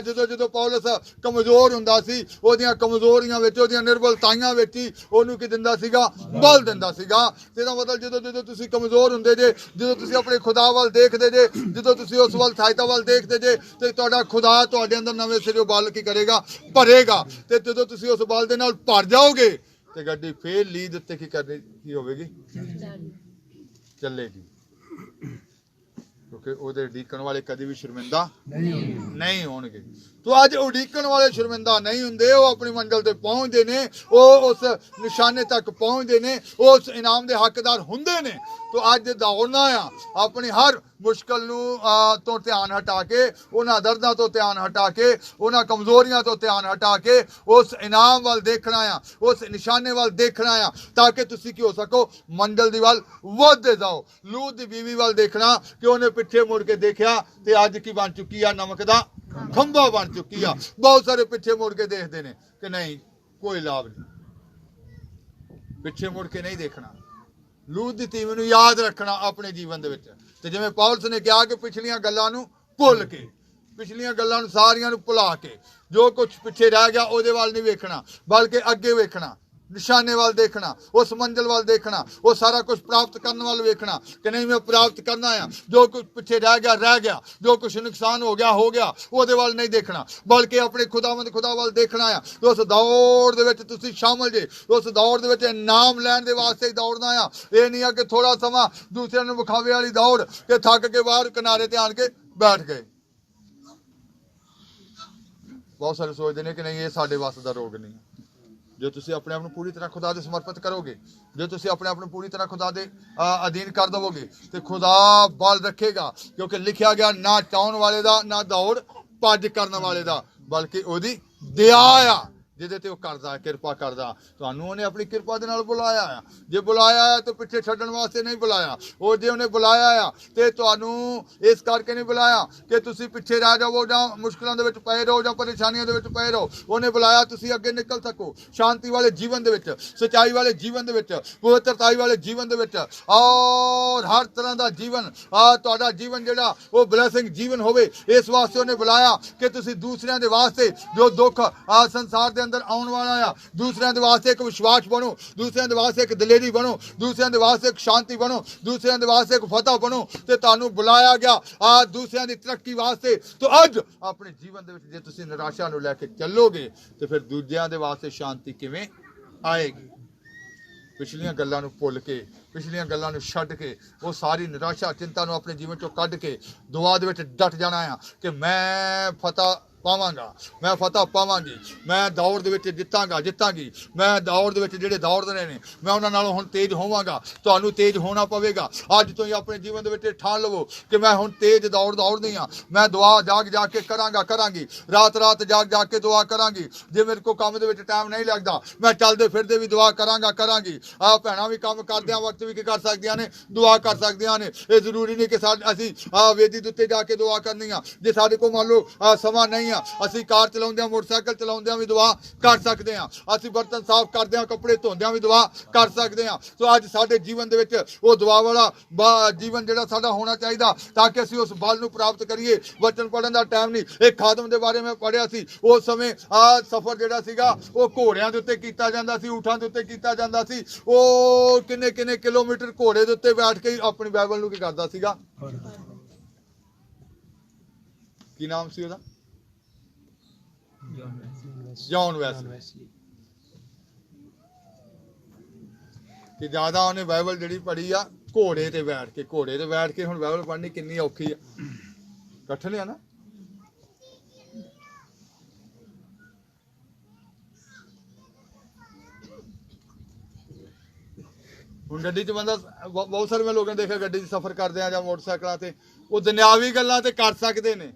ਜਦੋਂ ਪੌਲਸ ਕਮਜ਼ੋਰ ਹੁੰਦਾ ਸੀ, ਉਹਦੀਆਂ ਕਮਜ਼ੋਰੀਆਂ ਵਿੱਚ, ਉਹਦੀਆਂ ਨਿਰਬਲਤਾਈਆਂ ਵਿੱਚ ਹੀ ਉਹਨੂੰ ਕੀ ਦਿੰਦਾ ਸੀਗਾ, ਬਲ ਦਿੰਦਾ ਸੀਗਾ। ਤੇ ਇਹਦਾ ਮਤਲਬ ਜਦੋਂ ਤੁਸੀਂ ਕਮਜ਼ੋਰ ਹੁੰਦੇ ਜੇ, ਜਦੋਂ ਤੁਸੀਂ ਆਪਣੇ ਖੁਦਾ ਵੱਲ ਦੇਖਦੇ ਜੇ, ਜਦੋਂ ਤੁਸੀਂ ਉਸ ਵੱਲ ਸਹਾਇਤਾ ਵੱਲ ਦੇਖਦੇ ਜੇ, ਤੇ ਤੁਹਾਡਾ ਖੁਦਾ ਤੁਹਾਡੇ ਅੰਦਰ ਨਵੇਂ ਸਿਰੋਂ ਬਲ ਕੀ ਕਰੇਗਾ, ਭਰੇਗਾ। ਤੇ ਜਦੋਂ ਤੁਸੀਂ ਉਸ ਬਲ ਦੇ ਨਾਲ ਭਰ ਜਾਓਗੇ ਤੇ ਗੱਡੀ ਫੇਰ ਲੀਡ ਉੱਤੇ ਕੀ ਕਰਨੀ, ਕੀ ਹੋਵੇਗੀ, ਚੱਲੇਗੀ। ਕਿਉਂਕਿ ਉਹਦੇ ਉਡੀਕਣ ਵਾਲੇ ਕਦੇ ਵੀ ਸ਼ਰਮਿੰਦਾ ਨਹੀਂ ਹੋਣਗੇ। ਤੋ ਅੱਜ ਉਡੀਕਣ ਵਾਲੇ ਸ਼ਰਮਿੰਦਾ ਨਹੀਂ ਹੁੰਦੇ, ਉਹ ਆਪਣੀ ਮੰਜ਼ਿਲ ਤੇ ਪਹੁੰਚਦੇ ਨੇ, ਉਹ ਉਸ ਨਿਸ਼ਾਨੇ ਤੱਕ ਪਹੁੰਚਦੇ ਨੇ, ਉਸ ਇਨਾਮ ਦੇ ਹੱਕਦਾਰ ਹੁੰਦੇ ਨੇ। ਤੋ ਅੱਜ ਦੌੜਨਾ ਆ, ਆਪਣੀ ਹਰ ਮੁਸ਼ਕਲ ਨੂੰ ਤੋਂ ਧਿਆਨ ਹਟਾ ਕੇ, ਉਹਨਾਂ ਦਰਦਾਂ ਤੋਂ ਧਿਆਨ ਹਟਾ ਕੇ, ਉਹਨਾਂ ਕਮਜ਼ੋਰੀਆਂ ਤੋਂ ਧਿਆਨ ਹਟਾ ਕੇ ਉਸ ਇਨਾਮ ਵੱਲ ਦੇਖਣਾ ਆ, ਉਸ ਨਿਸ਼ਾਨੇ ਵੱਲ ਦੇਖਣਾ ਆ, ਤਾਂ ਕਿ ਤੁਸੀਂ ਕੀ ਹੋ ਸਕੋ, ਮੰਜ਼ਿਲ ਦੀ ਵੱਲ ਵਧਦੇ ਜਾਓ। ਲੂਤ ਦੀ ਬੀਵੀ ਵੱਲ ਦੇਖਣਾ ਕਿ ਉਹਨੇ ਪਿੱਛੇ ਮੁੜ ਕੇ ਦੇਖਿਆ ਤੇ ਅੱਜ ਕੀ ਬਣ ਚੁੱਕੀ ਆ, ਨਮਕ ਦਾ ਖੰਭਾ ਬਣ ਚੁੱਕੀ ਆ। ਬਹੁਤ ਸਾਰੇ ਪਿੱਛੇ ਮੁੜ ਕੇ ਦੇਖਦੇ ਨੇ ਕਿ ਨਹੀਂ, ਕੋਈ ਲਾਭ ਨਹੀਂ, ਪਿੱਛੇ ਮੁੜ ਕੇ ਨਹੀਂ ਦੇਖਣਾ। ਲੂਤ ਦੀ ਤੀਵੀਂ ਨੂੰ ਯਾਦ ਰੱਖਣਾ ਆਪਣੇ ਜੀਵਨ ਦੇ ਵਿੱਚ। ਤੇ ਜਿਵੇਂ ਪੌਲਸ ਨੇ ਕਿਹਾ ਕਿ ਪਿਛਲੀਆਂ ਗੱਲਾਂ ਨੂੰ ਭੁੱਲ ਕੇ, ਪਿਛਲੀਆਂ ਗੱਲਾਂ ਨੂੰ ਸਾਰੀਆਂ ਨੂੰ ਭੁਲਾ ਕੇ, ਜੋ ਕੁਝ ਪਿੱਛੇ ਰਹਿ ਗਿਆ ਉਹਦੇ ਵੱਲ ਨਹੀਂ ਵੇਖਣਾ, ਬਲਕਿ ਅੱਗੇ ਵੇਖਣਾ, ਨਿਸ਼ਾਨੇ ਵੱਲ ਦੇਖਣਾ, ਉਸ ਮੰਜ਼ਿਲ ਵੱਲ ਦੇਖਣਾ, ਉਹ ਸਾਰਾ ਕੁਝ ਪ੍ਰਾਪਤ ਕਰਨ ਵੱਲ ਵੇਖਣਾ ਕਿ ਨਹੀਂ ਮੈਂ ਪ੍ਰਾਪਤ ਕਰਨਾ ਆ। ਜੋ ਕੁਝ ਪਿੱਛੇ ਰਹਿ ਗਿਆ, ਜੋ ਕੁਝ ਨੁਕਸਾਨ ਹੋ ਗਿਆ, ਉਹਦੇ ਵੱਲ ਨਹੀਂ ਦੇਖਣਾ, ਬਲਕਿ ਆਪਣੇ ਖੁਦਾਵੰਦ ਖੁਦਾ ਵੱਲ ਦੇਖਣਾ ਆ। ਉਸ ਦੌੜ ਦੇ ਵਿੱਚ ਤੁਸੀਂ ਸ਼ਾਮਲ ਜੇ, ਉਸ ਦੌੜ ਦੇ ਵਿੱਚ ਇਨਾਮ ਲੈਣ ਦੇ ਵਾਸਤੇ ਹੀ ਦੌੜਨਾ ਆ। ਇਹ ਨਹੀਂ ਆ ਕਿ ਥੋੜਾ ਸਮਾਂ ਦੂਸਰਿਆਂ ਨੂੰ ਵਿਖਾਵੇ ਵਾਲੀ ਦੌੜ ਕਿ ਥੱਕ ਕੇ ਬਾਹਰ ਕਿਨਾਰੇ ਤੇ ਆਣ ਕੇ ਬੈਠ ਗਏ। ਬਹੁਤ ਸਾਰੇ ਸੋਚਦੇ ਨੇ ਕਿ ਨਹੀਂ, ਇਹ ਸਾਡੇ ਵੱਸ ਦਾ ਰੋਗ ਨਹੀਂ। ਜੇ ਤੁਸੀਂ ਆਪਣੇ ਆਪ ਨੂੰ ਪੂਰੀ ਤਰ੍ਹਾਂ ਖੁਦਾ ਦੇ ਸਮਰਪਿਤ ਕਰੋਗੇ, ਜੇ ਤੁਸੀਂ ਆਪਣੇ ਆਪ ਨੂੰ ਪੂਰੀ ਤਰ੍ਹਾਂ ਖੁਦਾ ਦੇ ਅਧੀਨ ਕਰ ਦੇਵੋਗੇ ਤੇ ਖੁਦਾ ਬਲ ਰੱਖੇਗਾ। ਕਿਉਂਕਿ ਲਿਖਿਆ ਗਿਆ, ਨਾ ਚਾਉਣ ਵਾਲੇ ਦਾ, ਨਾ ਦੌੜ ਭੱਜ ਕਰਨ ਵਾਲੇ ਦਾ, ਬਲਕਿ ਉਹਦੀ ਦਇਆ ਆ ਜਿਹਦੇ ਤੇ ਉਹ ਕਰਦਾ ਕਿਰਪਾ ਕਰਦਾ। ਤੁਹਾਨੂੰ ਉਹਨੇ ਆਪਣੀ ਕਿਰਪਾ ਦੇ ਨਾਲ ਬੁਲਾਇਆ ਆ। ਜੇ ਬੁਲਾਇਆ ਆ ਤਾਂ ਪਿੱਛੇ ਛੱਡਣ ਵਾਸਤੇ ਨਹੀਂ ਬੁਲਾਇਆ। ਉਹ ਜੇ ਉਹਨੇ ਬੁਲਾਇਆ ਆ ਤੇ ਤੁਹਾਨੂੰ ਇਸ ਕਰਕੇ ਨਹੀਂ ਬੁਲਾਇਆ ਕਿ ਤੁਸੀਂ ਪਿੱਛੇ ਰਹਿ ਜਾਵੋ ਜਾਂ ਮੁਸ਼ਕਲਾਂ ਦੇ ਵਿੱਚ ਪਏ ਰਹੋ ਜਾਂ ਪਰੇਸ਼ਾਨੀਆਂ ਦੇ ਵਿੱਚ ਪਏ ਰਹੋ। ਉਹਨੇ ਬੁਲਾਇਆ ਤੁਸੀਂ ਅੱਗੇ ਨਿਕਲ ਸਕੋ, ਸ਼ਾਂਤੀ ਵਾਲੇ ਜੀਵਨ ਦੇ ਵਿੱਚ, ਸੱਚਾਈ ਵਾਲੇ ਜੀਵਨ ਦੇ ਵਿੱਚ, ਪਵਿੱਤਰਤਾ ਵਾਲੇ ਜੀਵਨ ਦੇ ਵਿੱਚ, ਔਰ ਹਰ ਤਰ੍ਹਾਂ ਦਾ ਜੀਵਨ ਤੁਹਾਡਾ ਜੀਵਨ ਜਿਹੜਾ ਉਹ ਬਲੈਸਿੰਗ ਜੀਵਨ ਹੋਵੇ। ਇਸ ਵਾਸਤੇ ਉਹਨੇ ਬੁਲਾਇਆ ਕਿ ਤੁਸੀਂ ਦੂਸਰਿਆਂ ਦੇ ਵਾਸਤੇ ਜੋ ਦੁੱਖ ਸੰਸਾਰ ਦੇ ਅੰਦਰ ਆਉਣ ਵਾਲਾ ਆ, ਦੂਸਰਿਆਂ ਦੇ ਵਾਸਤੇ ਇੱਕ ਵਿਸ਼ਵਾਸ ਬਣੋ, ਦੂਸਰਿਆਂ ਦੇ ਵਾਸਤੇ ਇੱਕ ਦਲੇਰੀ ਬਣੋ, ਦੂਸਰਿਆਂ ਦੇ ਵਾਸਤੇ ਇੱਕ ਸ਼ਾਂਤੀ ਬਣੋ, ਦੂਸਰਿਆਂ ਦੇ ਵਾਸਤੇ ਇੱਕ ਫਤਹ ਬਣੋ। ਤੇ ਤੁਹਾਨੂੰ ਬੁਲਾਇਆ ਗਿਆ ਦੂਸਰਿਆਂ ਦੀ ਤਰੱਕੀ ਵਾਸਤੇ। ਤਾਂ ਅੱਜ ਆਪਣੇ ਜੀਵਨ ਦੇ ਵਿੱਚ ਜੇ ਤੁਸੀਂ ਨਿਰਾਸ਼ਾ ਨੂੰ ਲੈ ਕੇ ਚੱਲੋਗੇ ਤੇ ਫਿਰ ਦੂਜਿਆਂ ਦੇ ਵਾਸਤੇ ਸ਼ਾਂਤੀ ਕਿਵੇਂ ਆਏਗੀ? ਪਿਛਲੀਆਂ ਗੱਲਾਂ ਨੂੰ ਭੁੱਲ ਕੇ, ਪਿਛਲੀਆਂ ਗੱਲਾਂ ਨੂੰ ਛੱਡ ਕੇ, ਉਹ ਸਾਰੀ ਨਿਰਾਸ਼ਾ ਚਿੰਤਾ ਨੂੰ ਆਪਣੇ ਜੀਵਨ ਚੋਂ ਕੱਢ ਕੇ ਦੁਆ ਦੇ ਵਿੱਚ ਡਟ ਜਾਣਾ ਆ ਕਿ ਮੈਂ ਫਤਹ ਪਾਵਾਂਗਾ, ਮੈਂ ਫਤਹ ਪਾਵਾਂਗੀ, ਮੈਂ ਦੌੜ ਦੇ ਵਿੱਚ ਜਿੱਤਾਂਗੀ, ਮੈਂ ਦੌੜ ਦੇ ਵਿੱਚ ਜਿਹੜੇ ਦੌੜਦੇ ਨੇ ਮੈਂ ਉਹਨਾਂ ਨਾਲੋਂ ਹੁਣ ਤੇਜ਼ ਹੋਵਾਂਗਾ। ਤੁਹਾਨੂੰ ਤੇਜ਼ ਹੋਣਾ ਪਵੇਗਾ। ਅੱਜ ਤੋਂ ਹੀ ਆਪਣੇ ਜੀਵਨ ਦੇ ਵਿੱਚ ਠਾਣ ਲਵੋ ਕਿ ਮੈਂ ਹੁਣ ਤੇਜ਼ ਦੌੜਦੀ ਹਾਂ। ਮੈਂ ਦੁਆ ਜਾਗ ਕੇ ਕਰਾਂਗੀ, ਰਾਤ ਜਾਗ ਕੇ ਦੁਆ ਕਰਾਂਗੀ। ਜੇ ਮੇਰੇ ਕੋਲ ਕੰਮ ਦੇ ਵਿੱਚ ਟਾਈਮ ਨਹੀਂ ਲੱਗਦਾ, ਮੈਂ ਚੱਲਦੇ ਫਿਰਦੇ ਵੀ ਦੁਆ ਕਰਾਂਗੀ। ਭੈਣਾਂ ਵੀ ਕੰਮ ਕਰਦਿਆਂ ਵਕਤ ਵੀ ਕੀ ਕਰ ਸਕਦੀਆਂ ਨੇ? ਦੁਆ ਕਰ ਸਕਦੀਆਂ ਨੇ। ਇਹ ਜ਼ਰੂਰੀ ਨਹੀਂ ਕਿ ਅਸੀਂ ਵੇਦੀ ਦੇ ਉੱਤੇ ਜਾ ਕੇ ਦੁਆ ਕਰਨੀ ਆ। ਜੇ ਸਾਡੇ ਕੋਲ ਮੰਨ ਲਓ ਸਮਾਂ ਨਹੀਂ ਆ, ਅਸੀਂ ਕਾਰ ਚਲਾਉਂਦਿਆਂ, ਮੋਟਰਸਾਈਕਲ ਚਲਾਉਂਦਿਆਂ ਵੀ ਦੁਆ ਕਰ ਸਕਦੇ ਹਾਂ। ਅਸੀਂ ਬਰਤਨ ਸਾਫ਼ ਕਰਦਿਆਂ, ਕੱਪੜੇ ਧੋਂਦਿਆਂ ਵੀ ਦੁਆ ਕਰ ਸਕਦੇ ਹਾਂ। ਸੋ ਅੱਜ ਸਾਡੇ ਜੀਵਨ ਦੇ ਵਿੱਚ ਉਹ ਦੁਆ ਵਾਲਾ ਜੀਵਨ ਜਿਹੜਾ ਸਾਡਾ ਹੋਣਾ ਚਾਹੀਦਾ ਤਾਂ ਕਿ ਅਸੀਂ ਉਸ ਬਲ ਨੂੰ ਪ੍ਰਾਪਤ ਕਰੀਏ। ਵਚਨ ਪੜ੍ਹਨ ਦਾ ਟਾਈਮ ਨਹੀਂ। ਇੱਕ ਖਾਦਮ ਦੇ ਬਾਰੇ ਮੈਂ ਪੜ੍ਹਿਆ ਸੀ। ਉਸ ਸਮੇਂ ਸਫ਼ਰ ਜਿਹੜਾ ਸੀਗਾ ਉਹ ਘੋੜਿਆਂ ਦੇ ਉੱਤੇ ਕੀਤਾ ਜਾਂਦਾ ਸੀ, ਊਠਾਂ ਦੇ ਉੱਤੇ ਕੀਤਾ ਜਾਂਦਾ ਸੀ। ਉਹ ਕਿੰਨੇ ਕਿਲੋਮੀਟਰ ਘੋੜੇ ਦੇ ਉੱਤੇ ਬੈਠ ਕੇ ਆਪਣੀ ਬਾਈਬਲ ਨੂੰ ਕੀ ਕਰਦਾ ਸੀਗਾ? ਕੀ ਨਾਮ ਸੀ ਉਹਦਾ? John Wesley. ਕਿ ਜ਼ਿਆਦਾ ਉਹਨੇ ਬਾਈਬਲ ਜਿਹੜੀ ਪੜ੍ਹੀ ਆ ਘੋੜੇ ਤੇ ਬੈਠ ਕੇ। ਹੁਣ ਬਾਈਬਲ ਪੜ੍ਹਨੀ ਕਿੰਨੀ ਔਖੀ ਆ, ਕਠਿਨ ਆ ਨਾ। ਹੁਣ ਗੱਡੀ 'ਚ ਬੰਦਾ ਬਹੁਤ ਸਾਰੇ ਮੈਂ ਲੋਕਾਂ ਨੇ ਦੇਖਿਆ ਗੱਡੀ 'ਚ ਸਫ਼ਰ ਕਰਦੇ ਆ ਜਾਂ ਮੋਟਰਸਾਈਕਲਾਂ ਤੇ, ਉਹ ਦੁਨਿਆਵੀ ਗੱਲਾਂ ਤੇ ਕਰ ਸਕਦੇ ਨੇ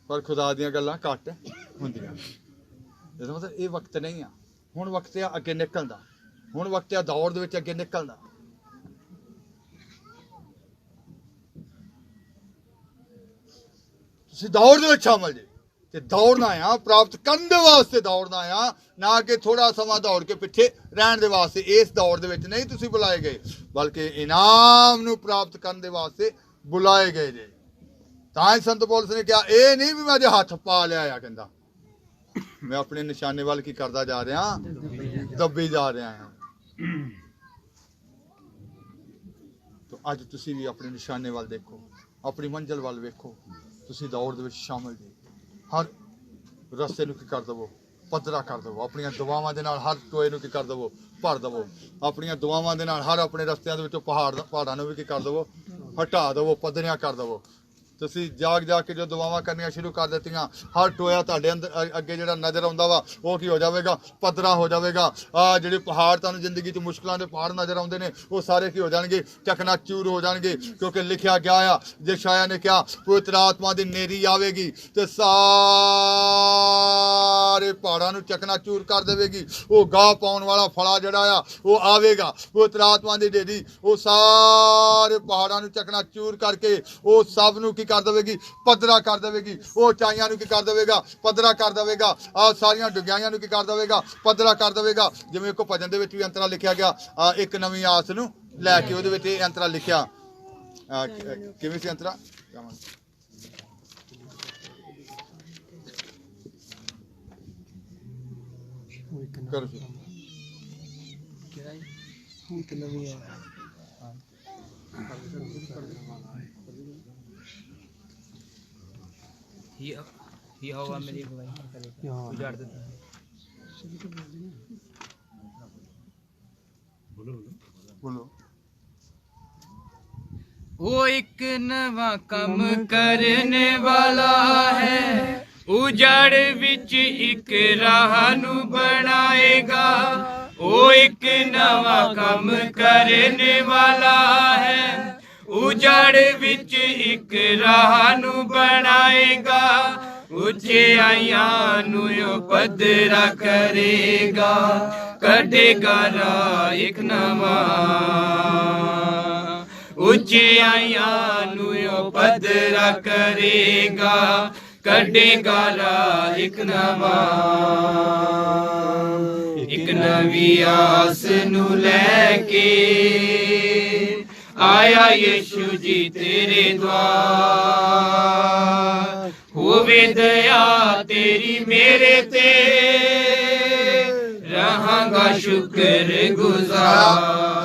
ਪਰ ਖੁਦਾ ਦੀਆਂ ਗੱਲਾਂ ਘੱਟ ਹੁੰਦੀਆਂ। ਇਹਦਾ ਮਤਲਬ ਇਹ ਵਕਤ ਨਹੀਂ ਆ। ਹੁਣ ਵਕਤ ਆ ਅੱਗੇ ਨਿਕਲਣ ਦਾ। ਹੁਣ ਵਕਤ ਆ ਦੌੜ ਦੇ ਵਿੱਚ ਅੱਗੇ ਨਿਕਲਣ ਦਾ। ਤੁਸੀਂ ਦੌੜ ਦੇ ਵਿੱਚ ਸ਼ਾਮਲ ਜੇ ਤੇ ਦੌੜਨਾ ਆ, ਪ੍ਰਾਪਤ ਕਰਨ ਦੇ ਵਾਸਤੇ ਦੌੜਨਾ ਆ, ਨਾ ਕਿ ਥੋੜਾ ਸਮਾਂ ਦੌੜ ਕੇ ਪਿੱਛੇ ਰਹਿਣ ਦੇ ਵਾਸਤੇ। ਇਸ ਦੌੜ ਦੇ ਵਿੱਚ ਨਹੀਂ ਤੁਸੀਂ ਬੁਲਾਏ ਗਏ, ਬਲਕਿ ਇਨਾਮ ਨੂੰ ਪ੍ਰਾਪਤ ਕਰਨ ਦੇ ਵਾਸਤੇ ਬੁਲਾਏ ਗਏ ਜੇ। ਤਾਂ ਹੀ ਸੰਤ ਪੌਲੁਸ ਨੇ ਕਿਹਾ ਇਹ ਨਹੀਂ ਵੀ ਮੈਂ ਜੇ ਹੱਥ ਪਾ ਲਿਆ ਆ, ਕਹਿੰਦਾ ਮੈਂ ਆਪਣੇ ਨਿਸ਼ਾਨੇ ਵੱਲ ਕੀ ਕਰਦਾ ਜਾ ਰਿਹਾ? ਦੱਬੀ ਜਾ ਰਿਹਾ ਹਾਂ। ਤਾਂ ਅੱਜ ਤੁਸੀਂ ਵੀ ਆਪਣੇ ਨਿਸ਼ਾਨੇ ਵੱਲ ਦੇਖੋ, ਆਪਣੀ ਮੰਜ਼ਿਲ ਵੱਲ ਵੇਖੋ। ਤੁਸੀਂ ਦੌੜ ਦੇ ਵਿੱਚ ਸ਼ਾਮਲ ਜੀ। ਹਰ ਰਸਤੇ ਨੂੰ ਕੀ ਕਰ ਦੇਵੋ? ਪੱਧਰਾ ਕਰ ਦੇਵੋ। ਆਪਣੀਆਂ ਦੁਆਵਾਂ ਦੇ ਨਾਲ ਹਰ ਟੋਏ ਨੂੰ ਕੀ ਕਰ ਦੇਵੋ? ਭਰ ਦੇਵੋ। ਆਪਣੀਆਂ ਦੁਆਵਾਂ ਦੇ ਨਾਲ ਹਰ ਆਪਣੇ ਰਸਤਿਆਂ ਦੇ ਵਿੱਚੋਂ ਪਹਾੜਾਂ ਨੂੰ ਵੀ ਕੀ ਕਰ ਦੇਵੋ? ਹਟਾ ਦੇਵੋ, ਪੱਧਰੀਆਂ ਕਰ ਦੇਵੋ। ਤੁਸੀਂ ਜਾਗ ਕੇ ਜੋ ਦੁਆਵਾਂ ਕਰਨੀਆਂ ਸ਼ੁਰੂ ਕਰ ਦਿੱਤੀਆਂ, ਹਰ ਟੋਇਆ ਤੁਹਾਡੇ ਅੰਦਰ ਅੱਗੇ ਜਿਹੜਾ ਨਜ਼ਰ ਆਉਂਦਾ ਵਾ ਉਹ ਕੀ ਹੋ ਜਾਵੇਗਾ? ਪੱਧਰਾ ਹੋ ਜਾਵੇਗਾ। ਜਿਹੜੇ ਪਹਾੜ ਤੁਹਾਨੂੰ ਜ਼ਿੰਦਗੀ 'ਚ ਮੁਸ਼ਕਲਾਂ ਦੇ ਪਹਾੜ ਨਜ਼ਰ ਆਉਂਦੇ ਨੇ ਉਹ ਸਾਰੇ ਕੀ ਹੋ ਜਾਣਗੇ? ਚਕਨਾਚੂਰ ਹੋ ਜਾਣਗੇ। ਕਿਉਂਕਿ ਲਿਖਿਆ ਗਿਆ ਆ, ਯਸ਼ਾਇਆ ਨੇ ਕਿਹਾ ਪਵਿੱਤਰ ਆਤਮਾ ਦੀ ਨੇਰੀ ਆਵੇਗੀ ਤੇ ਸਾਰੇ ਪਹਾੜਾਂ ਨੂੰ ਚਕਨਾਚੂਰ ਕਰ ਦੇਵੇਗੀ। ਉਹ ਗਾਹ ਪਾਉਣ ਵਾਲਾ ਫਲਾ ਜਿਹੜਾ ਆ ਉਹ ਆਵੇਗਾ। ਪਵਿੱਤਰ ਆਤਮਾ ਦੀ ਨੇਰੀ ਉਹ ਸਾਰੇ ਪਹਾੜਾਂ ਨੂੰ ਚਕਨਾਚੂਰ ਕਰਕੇ ਉਹ ਸਭ ਨੂੰ ਕਰ ਦੇਵੇਗੀ? ਪੱਧਰਾ ਕਰ ਦੇਵੇਗੀ। ਉਹ ਉਚਾਈਆਂ ਨੂੰ ਕੀ ਕਰ ਦੇਵੇਗਾ? ਪੱਧਰਾ ਕਰ ਦੇਵੇਗਾ। ਸਾਰੀਆਂ ਡੁੰਗਿਆਈਆਂ ਨੂੰ ਕੀ ਕਰ ਦੇਵੇਗਾ? ਪੱਧਰਾ ਕਰ ਦੇਵੇਗਾ। ਜਿਵੇਂ ਕੋ ਭਜਨ ਦੇ ਵਿੱਚ ਵੀ ਅੰਤਰਾ ਲਿਖਿਆ ਗਿਆ, ਇੱਕ ਨਵੀਂ ਆਸ ਨੂੰ ਲੈ ਕੇ, ਉਹਦੇ ਵਿੱਚ ਇਹ ਅੰਤਰਾ ਲਿਖਿਆ। ਕਿਵੇਂ ਸੀ ਅੰਤਰਾ? ਕਰੋ ਇੱਕ ਨਵੀਂ यहोवा मेरी अगुवाई उजाड़ देता है। बोलो। वो एक नवा कम करने वाला है, उजाड़ विच एक राह नू बनाएगा। वो एक नवा कम करने वाला है, ਉਜਾੜ ਵਿੱਚ ਇੱਕ ਰਾਹ ਨੂੰ ਬਣਾਏਗਾ, ਉੱਚਾਈਆਂ ਨੂੰ ਉਹ ਪੱਧਰਾ ਕਰੇਗਾ, ਕੱਢੇਗਾ ਰਾਹ ਇੱਕ ਨਵਾਂ, ਉੱਚਾਈਆਂ ਨੂੰ ਉਹ ਪੱਧਰਾ ਕਰੇਗਾ, ਕੱਢੇਗਾ ਰਾਹ ਇੱਕ ਨਵਾਂ। ਇੱਕ ਨਵੀਂ ਆਸ ਨੂੰ ਲੈ ਕੇ ਆਇਆ ਯਿਸੂ ਜੀ ਤੇਰੇ ਦੁਆਰ, ਹੋਵੇ ਦਇਆ ਤੇਰੀ ਮੇਰੇ ਤੇ, ਰਹਾਂਗਾ ਸ਼ੁਕਰ ਗੁਜ਼ਾਰ।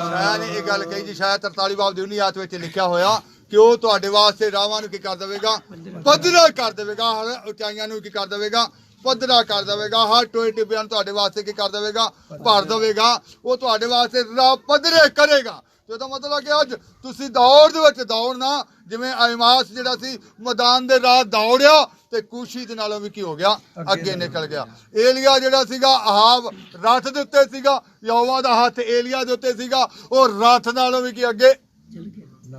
ਸ਼ਾਇਦ ਇਹ ਗੱਲ ਕਹੀ ਜੀ, ਸ਼ਾਇਦ 43 ਬਾਬ ਦੀ 19 ਆਇਤ ਵਿੱਚ ਲਿਖਿਆ ਹੋਇਆ ਕਿ ਉਹ ਤੁਹਾਡੇ ਵਾਸਤੇ ਰਾਵਾਂ ਨੂੰ ਕੀ ਕਰ ਦੇਵੇਗਾ, ਪੱਧਰਾ ਕਰ ਦੇਵੇਗਾ, ਹਰ ਉਚਾਈਆਂ ਨੂੰ ਕੀ ਕਰ ਦੇਵੇਗਾ, ਪੱਧਰਾ ਕਰ ਦੇਵੇਗਾ, ਹਰ ਟੋਏ ਟਿੱਬਿਆਂ ਨੂੰ ਤੁਹਾਡੇ ਵਾਸਤੇ ਕੀ ਕਰ ਦੇਵੇਗਾ, ਭਰ ਦੇਵੇਗਾ, ਉਹ ਤੁਹਾਡੇ ਵਾਸਤੇ ਰਾਹ ਪੱਧਰੇ ਕਰੇਗਾ। ਇਹਦਾ ਮਤਲਬ ਕਿ ਅੱਜ ਤੁਸੀਂ ਦੌੜ ਦੇ ਵਿੱਚ ਦੌੜਨਾ, ਜਿਵੇਂ ਆਇਮਾਸ ਜਿਹੜਾ ਸੀ ਮੈਦਾਨ ਦੇ ਰਾਹ ਦੌੜਿਆ ਤੇ ਕੂਸ਼ੀ ਦੇ ਨਾਲੋਂ ਵੀ ਕੀ ਹੋ ਗਿਆ, ਅੱਗੇ ਨਿਕਲ ਗਿਆ। ਏਲੀਆ ਜਿਹੜਾ ਸੀਗਾ ਆਹਾਬ ਰੱਥ ਦੇ ਉੱਤੇ ਸੀਗਾ, ਯਹੋਵਾ ਦਾ ਹੱਥ ਏਲੀਆ ਦੇ ਉੱਤੇ ਸੀਗਾ, ਉਹ ਰੱਥ ਨਾਲੋਂ ਵੀ ਕੀ ਅੱਗੇ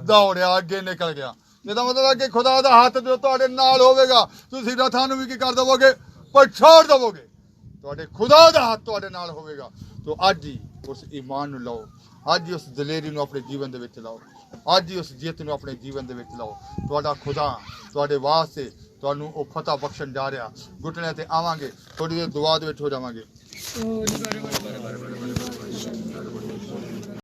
ਦੌੜਿਆ, ਅੱਗੇ ਨਿਕਲ ਗਿਆ। ਇਹਦਾ ਮਤਲਬ ਕਿ ਖੁਦਾ ਦਾ ਹੱਥ ਜੋ ਤੁਹਾਡੇ ਨਾਲ ਹੋਵੇਗਾ, ਤੁਸੀਂ ਰਥਾਂ ਨੂੰ ਵੀ ਕੀ ਕਰ ਦੇਵੋਗੇ, ਪਛਾੜ ਦੇਵੋਗੇ। ਤੁਹਾਡੇ ਖੁਦਾ ਦਾ ਹੱਥ ਤੁਹਾਡੇ ਨਾਲ ਹੋਵੇਗਾ। ਤੋ ਅੱਜ ਹੀ ਉਸ ਈਮਾਨ ਨੂੰ ਲਾਓ, ਅੱਜ ਹੀ ਉਸ ਦਲੇਰੀ ਨੂੰ ਆਪਣੇ ਜੀਵਨ ਦੇ ਵਿੱਚ ਲਾਓ, ਅੱਜ ਹੀ ਉਸ ਜਿੱਤ ਨੂੰ ਆਪਣੇ ਜੀਵਨ ਦੇ ਵਿੱਚ ਲਾਓ। ਤੁਹਾਡਾ ਖੁਦਾ ਤੁਹਾਡੇ ਵਾਸਤੇ ਤੁਹਾਨੂੰ ਉਹ ਫਤਹ ਬਖਸ਼ਣ ਜਾ ਰਿਹਾ। ਘੁਟਨਿਆਂ ਤੇ ਆਵਾਂਗੇ, ਥੋੜੀ ਦੇਰ ਦੁਆ ਦੇ ਵਿੱਚ ਹੋ ਜਾਵਾਂਗੇ।